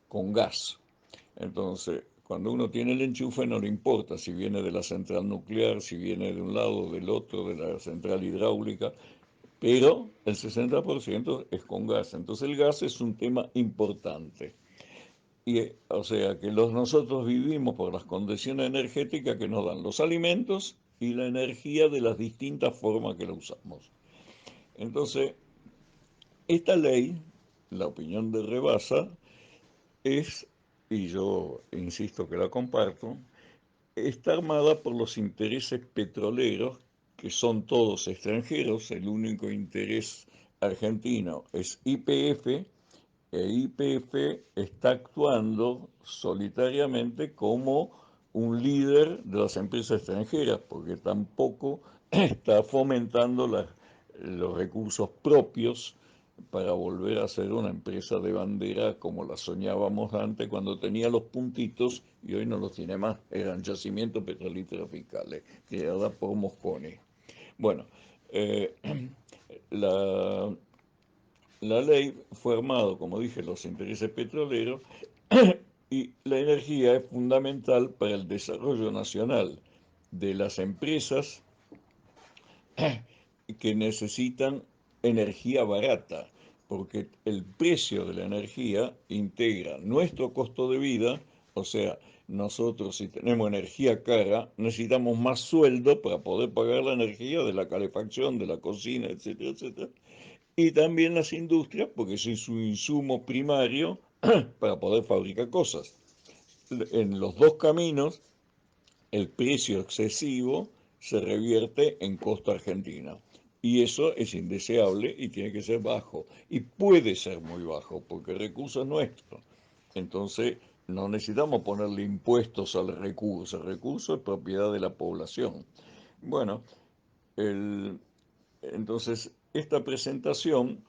con gas. Entonces, cuando uno tiene el enchufe, no le importa si viene de la central nuclear, si viene de un lado o del otro, de la central hidráulica, pero el 60% es con gas. Entonces el gas es un tema importante. Y, o sea que nosotros vivimos por las condiciones energéticas que nos dan los alimentos y la energía de las distintas formas que la usamos. Entonces, esta ley, la opinión de Revasa, es, y yo insisto que la comparto, está armada por los intereses petroleros, que son todos extranjeros. El único interés argentino es YPF, e YPF está actuando solitariamente como un líder de las empresas extranjeras, porque tampoco está fomentando los recursos propios para volver a ser una empresa de bandera como la soñábamos antes, cuando tenía los puntitos y hoy no los tiene más. Eran yacimientos petrolíferos fiscales, creada por Mosconi. Bueno, la ley fue armada, como dije, los intereses petroleros y la energía es fundamental para el desarrollo nacional de las empresas que necesitan energía barata, porque el precio de la energía integra nuestro costo de vida, o sea, nosotros si tenemos energía cara, necesitamos más sueldo para poder pagar la energía de la calefacción, de la cocina, etcétera, etcétera. Y también las industrias, porque es su insumo primario para poder fabricar cosas. En los dos caminos, el precio excesivo se revierte en costo argentino. Y eso es indeseable y tiene que ser bajo. Y puede ser muy bajo, porque el recurso es nuestro. Entonces, no necesitamos ponerle impuestos al recurso. El recurso es propiedad de la población. Bueno, entonces, esta presentación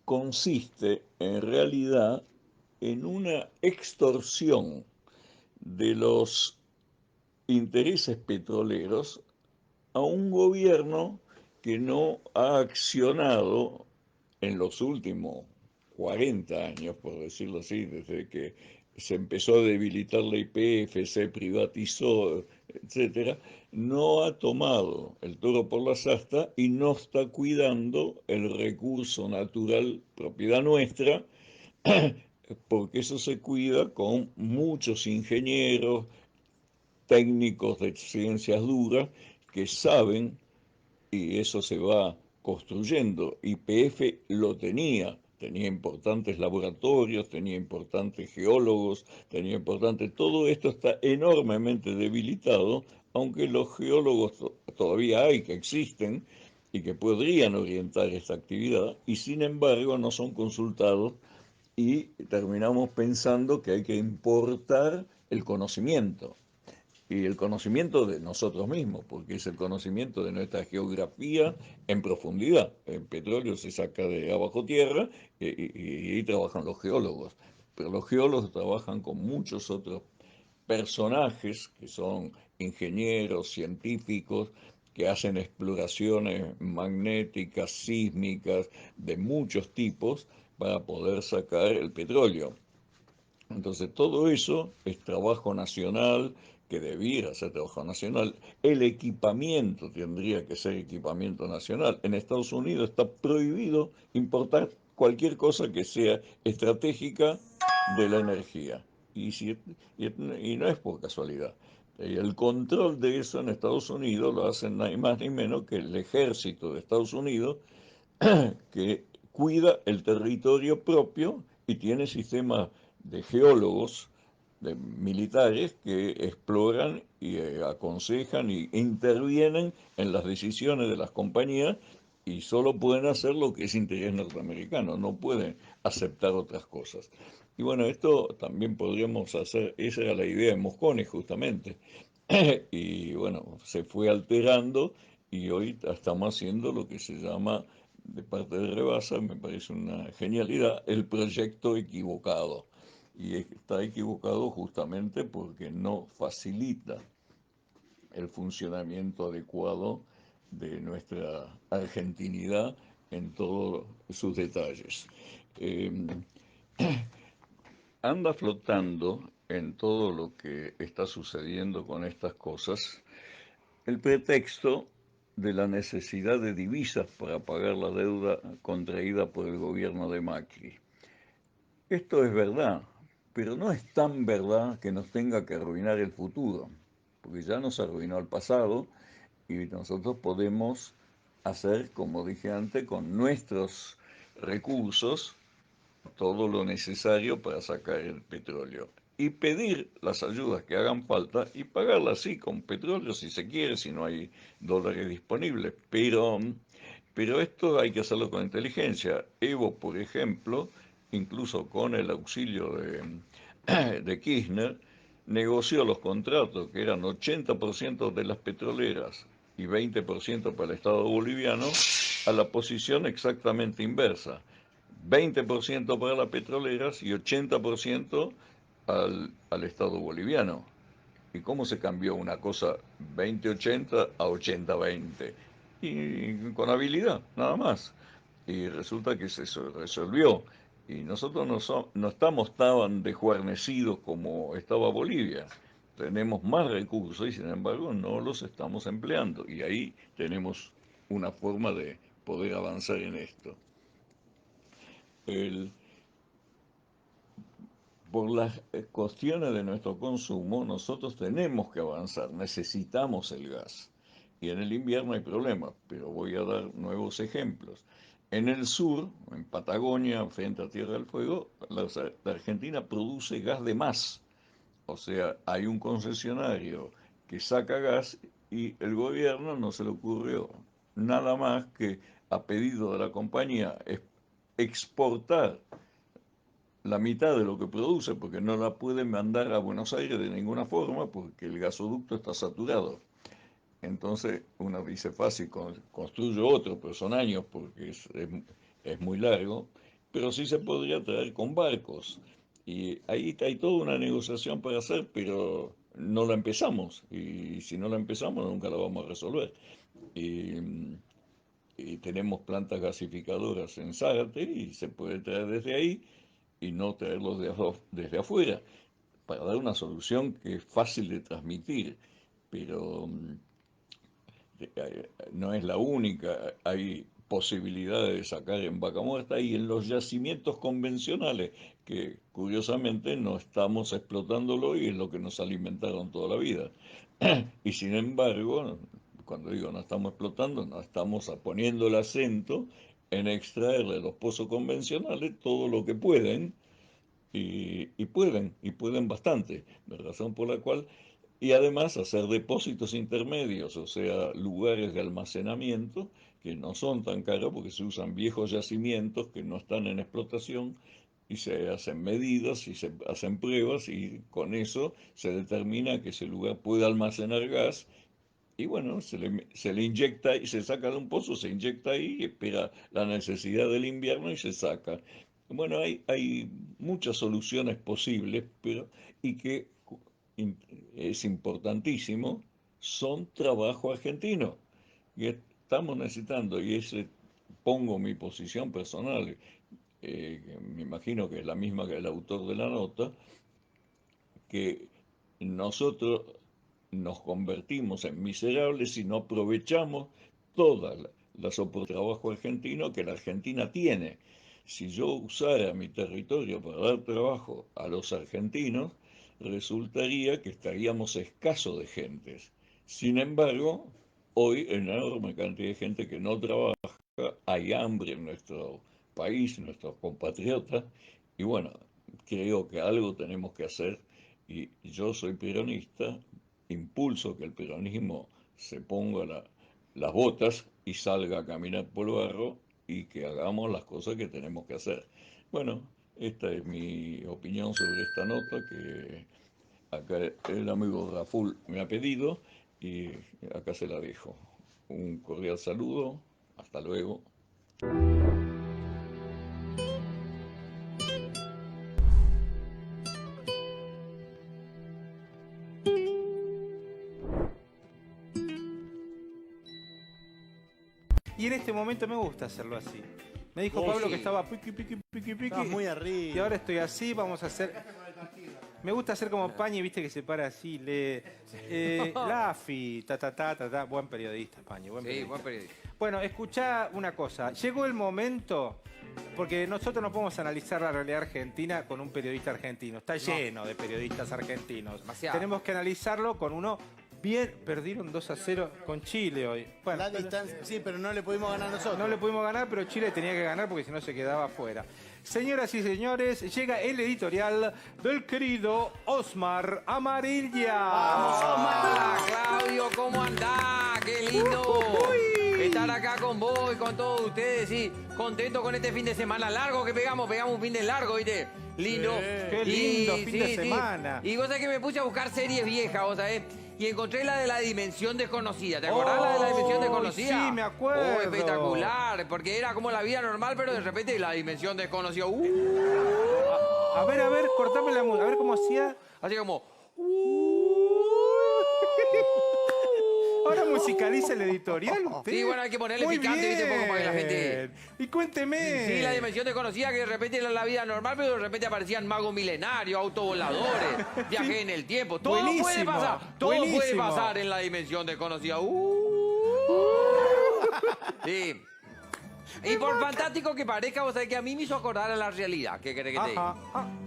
consiste en realidad en una extorsión de los intereses petroleros a un gobierno que no ha accionado en los últimos 40 años, por decirlo así, desde que se empezó a debilitar la YPF, se privatizó, etcétera, no ha tomado el toro por las astas y no está cuidando el recurso natural, propiedad nuestra, porque eso se cuida con muchos ingenieros, técnicos de ciencias duras que saben, y eso se va construyendo. YPF lo tenía importantes laboratorios, tenía importantes geólogos, tenía importantes... Todo esto está enormemente debilitado, aunque los geólogos todavía hay, que existen, y que podrían orientar esta actividad, y sin embargo no son consultados, y terminamos pensando que hay que importar el conocimiento. y el conocimiento de nosotros mismos, porque es el conocimiento de nuestra geografía en profundidad. El petróleo se saca de abajo tierra y ahí trabajan los geólogos, pero los geólogos trabajan con muchos otros personajes que son ingenieros, científicos, que hacen exploraciones magnéticas, sísmicas, de muchos tipos para poder sacar el petróleo. Entonces todo eso es trabajo nacional, que debiera ser trabajo nacional. El equipamiento tendría que ser equipamiento nacional. En Estados Unidos está prohibido importar cualquier cosa que sea estratégica de la energía. Y no es por casualidad. El control de eso en Estados Unidos lo hacen ni más ni menos que el ejército de Estados Unidos, que cuida el territorio propio y tiene sistemas de geólogos, de militares, que exploran y aconsejan e intervienen en las decisiones de las compañías y solo pueden hacer lo que es interés norteamericano, no pueden aceptar otras cosas. Y bueno, esto también podríamos hacer, esa era la idea de Moscone justamente. Y bueno, se fue alterando y hoy estamos haciendo lo que se llama, de parte de Rebasa, me parece una genialidad, el proyecto equivocado. Y está equivocado justamente porque no facilita el funcionamiento adecuado de nuestra argentinidad en todos sus detalles. Eh, Anda flotando en todo lo que está sucediendo con estas cosas el pretexto de la necesidad de divisas para pagar la deuda contraída por el gobierno de Macri. Esto es verdad, pero no es tan verdad que nos tenga que arruinar el futuro, porque ya nos arruinó el pasado y nosotros podemos hacer, como dije antes, con nuestros recursos todo lo necesario para sacar el petróleo y pedir las ayudas que hagan falta y pagarlas sí con petróleo si se quiere, si no hay dólares disponibles, pero esto hay que hacerlo con inteligencia. Evo, por ejemplo, incluso con el auxilio de Kirchner, negoció los contratos que eran 80% de las petroleras y 20% para el Estado boliviano a la posición exactamente inversa. 20% para las petroleras y 80% al Estado boliviano. ¿Y cómo se cambió una cosa 20-80 a 80-20? Y con habilidad, nada más. Y resulta que se resolvió. Y nosotros no estamos tan desguarnecidos como estaba Bolivia. Tenemos más recursos y sin embargo no los estamos empleando. Y ahí tenemos una forma de poder avanzar en esto. El, por las cuestiones de nuestro consumo, nosotros tenemos que avanzar, necesitamos el gas. Y en el invierno hay problemas, pero voy a dar nuevos ejemplos. En el sur, en Patagonia, frente a Tierra del Fuego, la Argentina produce gas de más. O sea, hay un concesionario que saca gas y el gobierno no se le ocurrió nada más que, a pedido de la compañía, exportar la mitad de lo que produce, porque no la pueden mandar a Buenos Aires de ninguna forma, porque el gasoducto está saturado. Entonces uno dice fácil, construyo otro, pero son años porque es muy largo, pero sí se podría traer con barcos. Y ahí hay toda una negociación para hacer, pero no la empezamos. Y si no la empezamos, nunca la vamos a resolver. Y, y tenemos plantas gasificadoras en Zárate y se puede traer desde ahí y no traerlos desde afuera, para dar una solución que es fácil de transmitir, pero no es la única. Hay posibilidades de sacar en Vaca Muerta y en los yacimientos convencionales, que curiosamente no estamos explotándolo y es lo que nos alimentaron toda la vida. Y sin embargo, cuando digo no estamos explotando, no estamos poniendo el acento en extraer de los pozos convencionales todo lo que pueden, y pueden bastante, la razón por la cual, y además hacer depósitos intermedios, o sea, lugares de almacenamiento que no son tan caros porque se usan viejos yacimientos que no están en explotación y se hacen medidas y se hacen pruebas y con eso se determina que ese lugar puede almacenar gas y bueno, se le inyecta y se saca de un pozo, se inyecta ahí y espera la necesidad del invierno y se saca. Bueno, hay muchas soluciones posibles, pero y que es importantísimo, son trabajo argentino. Y estamos necesitando, y ese pongo mi posición personal, me imagino que es la misma que el autor de la nota, que nosotros nos convertimos en miserables si no aprovechamos todas las oportunidades de trabajo argentino que la Argentina tiene. Si yo usara mi territorio para dar trabajo a los argentinos, resultaría que estaríamos escasos de gentes. Sin embargo, hoy hay una enorme cantidad de gente que no trabaja, hay hambre en nuestro país, nuestros compatriotas, y bueno, creo que algo tenemos que hacer, y yo soy peronista, impulso que el peronismo se ponga las botas y salga a caminar por el barro y que hagamos las cosas que tenemos que hacer. Bueno, esta es mi opinión sobre esta nota que acá el amigo Raful me ha pedido y acá se la dejo. Un cordial saludo, hasta luego. Y en este momento me gusta hacerlo así. Me dijo Pablo que estaba piqui, piqui, piqui, piqui. Estás muy arriba. Y ahora estoy así, vamos a hacer... Me gusta hacer como Pañi, viste, que se para así, lee... Lafi, ta. Buen periodista, Pañi, buen periodista. Sí, buen periodista. Bueno, escuchá una cosa. Llegó el momento, porque nosotros no podemos analizar la realidad argentina con un periodista argentino. Está lleno de periodistas argentinos. Demasiado. Tenemos que analizarlo con uno... Bien, perdieron 2-0 con Chile hoy. Bueno, La distancia, sí, pero no le pudimos ganar nosotros. no le pudimos ganar, pero Chile tenía que ganar porque si no se quedaba afuera. Señoras y señores, llega el editorial del querido Osmar Amarilla. ¡Vamos, Osmar! Claudio, ¿cómo andás? ¡Qué lindo! Estar acá con vos y con todos ustedes, sí. Contento con este fin de semana largo que pegamos un fin de largo, ¿viste? Lindo. Qué lindo fin de semana. Y vos sabés que me puse a buscar series viejas, vos sabés. Y encontré la de La Dimensión Desconocida. ¿Te acordás la de La Dimensión Desconocida? Sí, me acuerdo. Oh, espectacular. Porque era como la vida normal, pero de repente La Dimensión Desconocida. A ver, cortame la música. A ver cómo hacía. Así como... Ahora musicaliza el editorial usted. Sí, bueno, hay que ponerle Muy picante, ¿viste? Un poco para que la gente... Y cuénteme. Sí, La Dimensión Desconocida, que de repente era la vida normal, pero de repente aparecían magos milenarios, autovoladores, viaje en el tiempo. Todo Buenísimo, puede pasar. Todo puede buenísimo. pasar en La Dimensión Desconocida. Sí. Y por fantástico que parezca, vos sabés que a mí me hizo acordar a la realidad. ¿Qué querés que te diga?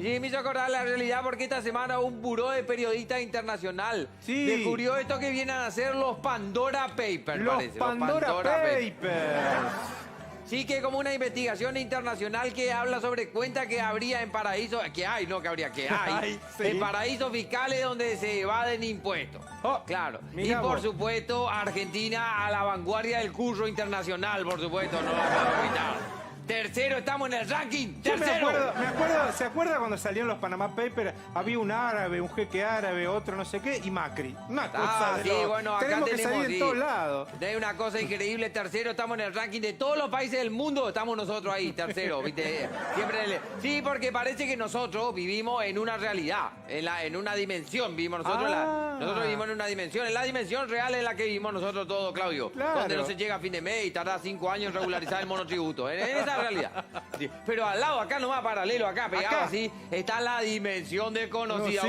Sí, me hizo acordar a la realidad porque esta semana un buró de periodistas internacional descubrió esto que vienen a hacer los Pandora Papers, Los parece. Pandora Papers. Sí, que como una investigación internacional que habla sobre cuenta que habría en paraísos, que hay en paraísos fiscales donde se evaden impuestos. Claro. Y por supuesto, Argentina a la vanguardia del curso internacional, por supuesto, no lo podemos evitar. Tercero, estamos en el ranking. Yo Tercero. me acuerdo, ¿se acuerda cuando salieron los Panama Papers? Había un árabe, un jeque árabe, otro no sé qué, y Macri. Una cosa de sí, loco. bueno, acá tenemos que salir en todos lados. Hay una cosa increíble, tercero, estamos en el ranking de todos los países del mundo, estamos nosotros ahí, tercero, ¿viste? Siempre sí, porque parece que nosotros vivimos en una realidad, en una dimensión vivimos nosotros, nosotros vivimos en una dimensión, en la dimensión real en la que vivimos nosotros todos, Claudio. Claro. Donde no se llega a fin de mes y tarda 5 años en regularizar el monotributo, en esa realidad. Sí, pero al lado, acá nomás paralelo, acá pegado así, está la dimensión desconocida.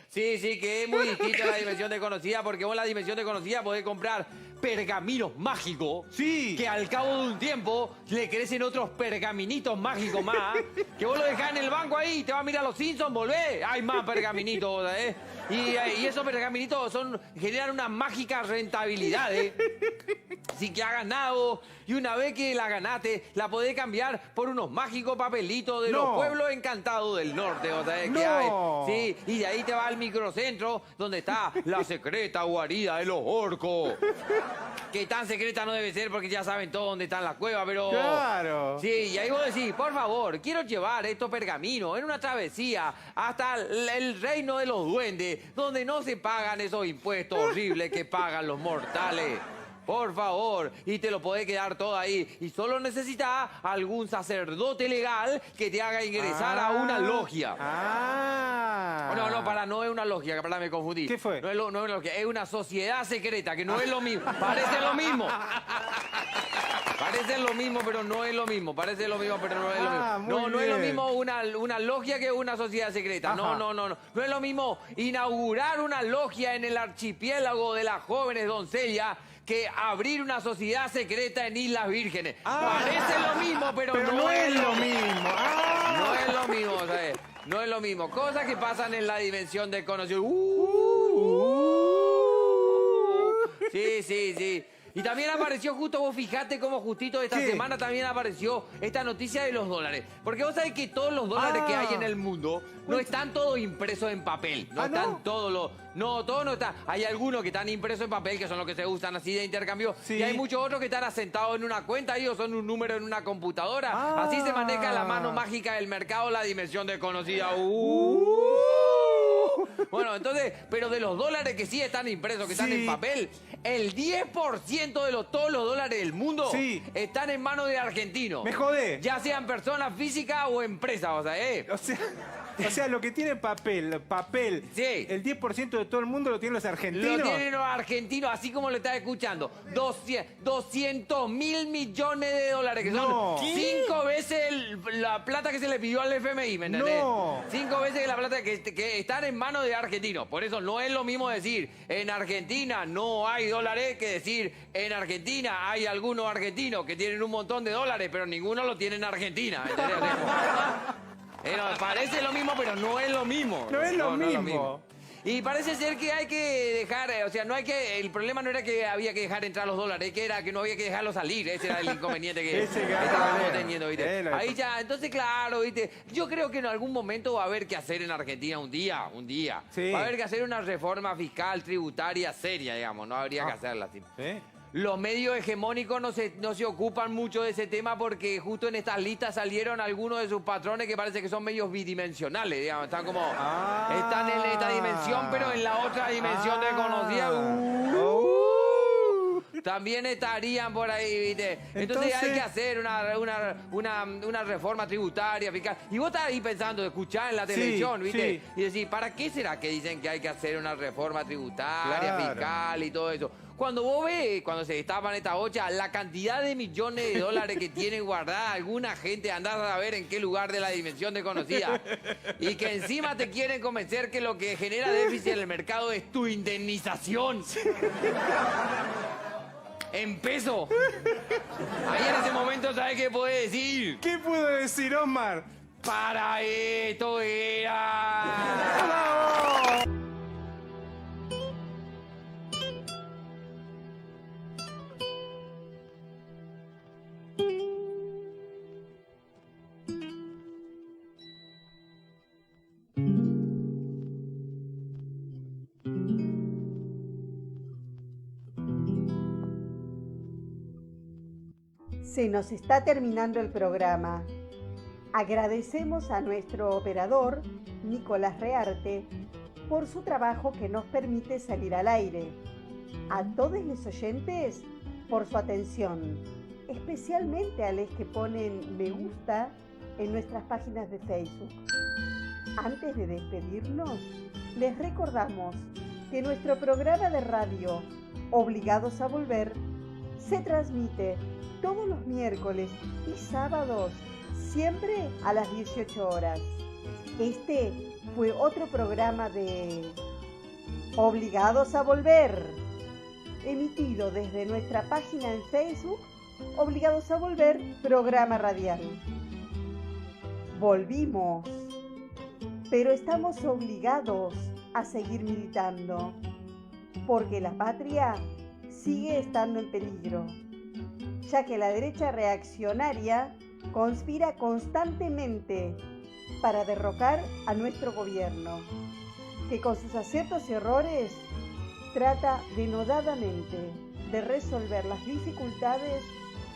Sí, que es muy distinta a la dimensión desconocida, porque vos en la dimensión desconocida podés comprar pergaminos mágicos, que al cabo de un tiempo le crecen otros pergaminitos mágicos más, que vos lo dejás en el banco ahí, te vas a mirar los Simpsons, volvés, hay más pergaminitos, ¿eh? Y esos pergaminitos generan una mágica rentabilidad, ¿eh? Sin que hagas nada, y una vez que la ganaste, la podés cambiar por unos mágicos papelitos de los pueblos encantados del norte, o sea, que hay. Sí, y de ahí te vas al microcentro, donde está la secreta guarida de los orcos. Que tan secreta no debe ser porque ya saben todo dónde está la cueva, pero... Claro. Sí, y ahí vos decís, por favor, quiero llevar estos pergaminos en una travesía hasta el reino de los duendes, donde no se pagan esos impuestos horribles que pagan los mortales. Por favor, y te lo podés quedar todo ahí. Y solo necesitas algún sacerdote legal que te haga ingresar a una logia. No es una logia, que me confundí. ¿Qué fue? No es una logia, es una sociedad secreta, que no es lo mismo. Parece lo mismo. Parece lo mismo, pero no es lo mismo. Parece lo mismo, pero no es lo mismo. No es lo mismo una logia que una sociedad secreta. No. No es lo mismo inaugurar una logia en el archipiélago de las jóvenes doncellas que abrir una sociedad secreta en Islas Vírgenes. Parece lo mismo, pero no es lo mismo. No es lo mismo, ¿sabes? No es lo mismo. Cosas que pasan en la dimensión desconocida. Sí. Y también apareció justo, vos fijate cómo justito esta semana también apareció esta noticia de los dólares. Porque vos sabés que todos los dólares que hay en el mundo no están todos impresos en papel. No están todos los... No, todo no está. Hay algunos que están impresos en papel, que son los que se usan así de intercambio. Sí. Y hay muchos otros que están asentados en una cuenta, ellos son un número en una computadora. Así se maneja la mano mágica del mercado, la dimensión desconocida. Bueno, entonces, pero de los dólares que sí están impresos, que están en papel, el 10% de todos los dólares del mundo están en manos de argentinos. Me jodé. Ya sean personas físicas o empresas, O sea, lo que tiene papel, el 10% de todo el mundo lo tienen los argentinos. Lo tienen los argentinos, así como lo estás escuchando. 200 mil millones de dólares, que son 5 veces la plata que se le pidió al FMI, ¿me entendés? 5 veces la plata que están en manos de argentinos. Por eso no es lo mismo decir, en Argentina no hay dólares, que decir, en Argentina hay algunos argentinos que tienen un montón de dólares, pero ninguno lo tiene en Argentina, ¿entendés? Parece lo mismo, pero no es lo mismo. No es lo mismo. Y parece ser que hay que dejar, el problema no era que había que dejar entrar los dólares, que era que no había que dejarlos salir. Ese era el inconveniente que estábamos teniendo, ¿viste? Ahí ya, entonces claro, ¿viste? Yo creo que en algún momento va a haber que hacer en Argentina un día. Va a haber que hacer una reforma fiscal, tributaria seria, digamos, no habría que hacerla así. Los medios hegemónicos no se ocupan mucho de ese tema porque justo en estas listas salieron algunos de sus patrones que parece que son medios bidimensionales, digamos. Están en esta dimensión, pero en la otra dimensión desconocida. También estarían por ahí, ¿viste? Entonces hay que hacer una reforma tributaria, fiscal. Y vos estás ahí pensando, escuchar en la televisión, ¿viste? Y decís, ¿para qué será que dicen que hay que hacer una reforma tributaria, fiscal y todo eso? Cuando vos ves, cuando se destapan estas ollas, la cantidad de millones de dólares que tienen guardada alguna gente, andar a ver en qué lugar de la dimensión desconocida. Y que encima te quieren convencer que lo que genera déficit en el mercado es tu indemnización. En peso. Ahí en ese momento, ¿sabes qué podés decir? ¿Qué puedo decir, Osmar? ¡Para esto era! ¡Bravo! Se nos está terminando el programa. Agradecemos a nuestro operador, Nicolás Rearte, por su trabajo que nos permite salir al aire. A todos los oyentes, por su atención, especialmente a los que ponen me gusta en nuestras páginas de Facebook. Antes de despedirnos, les recordamos que nuestro programa de radio, Obligados a Volver, se transmite todos los miércoles y sábados, siempre a las 18 horas. Este fue otro programa de Obligados a Volver, emitido desde nuestra página en Facebook, Obligados a Volver, programa radial. Volvimos, pero estamos obligados a seguir militando, porque la patria sigue estando en peligro, ya que la derecha reaccionaria conspira constantemente para derrocar a nuestro gobierno, que con sus aciertos y errores trata denodadamente de resolver las dificultades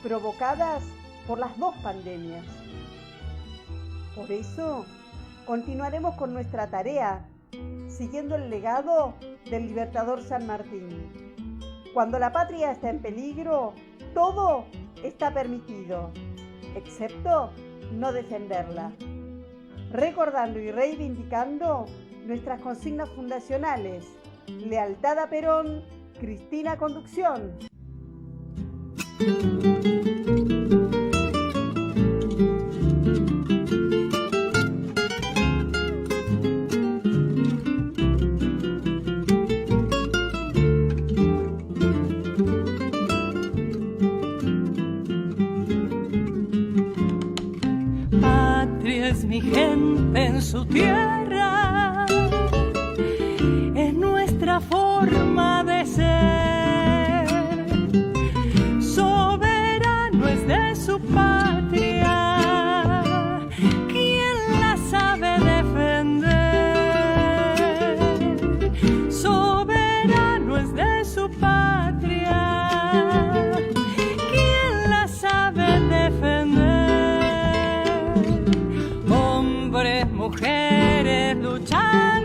provocadas por las dos pandemias. Por eso, continuaremos con nuestra tarea, siguiendo el legado del libertador San Martín. Cuando la patria está en peligro, todo está permitido, excepto no defenderla. Recordando y reivindicando nuestras consignas fundacionales: lealtad a Perón, Cristina conducción. Patria es mi gente en su tierra, es nuestra forma de ser. Soberano es de su patria, quien la sabe defender. Soberano es de su patria, quien la sabe defender. Hombres, mujeres luchando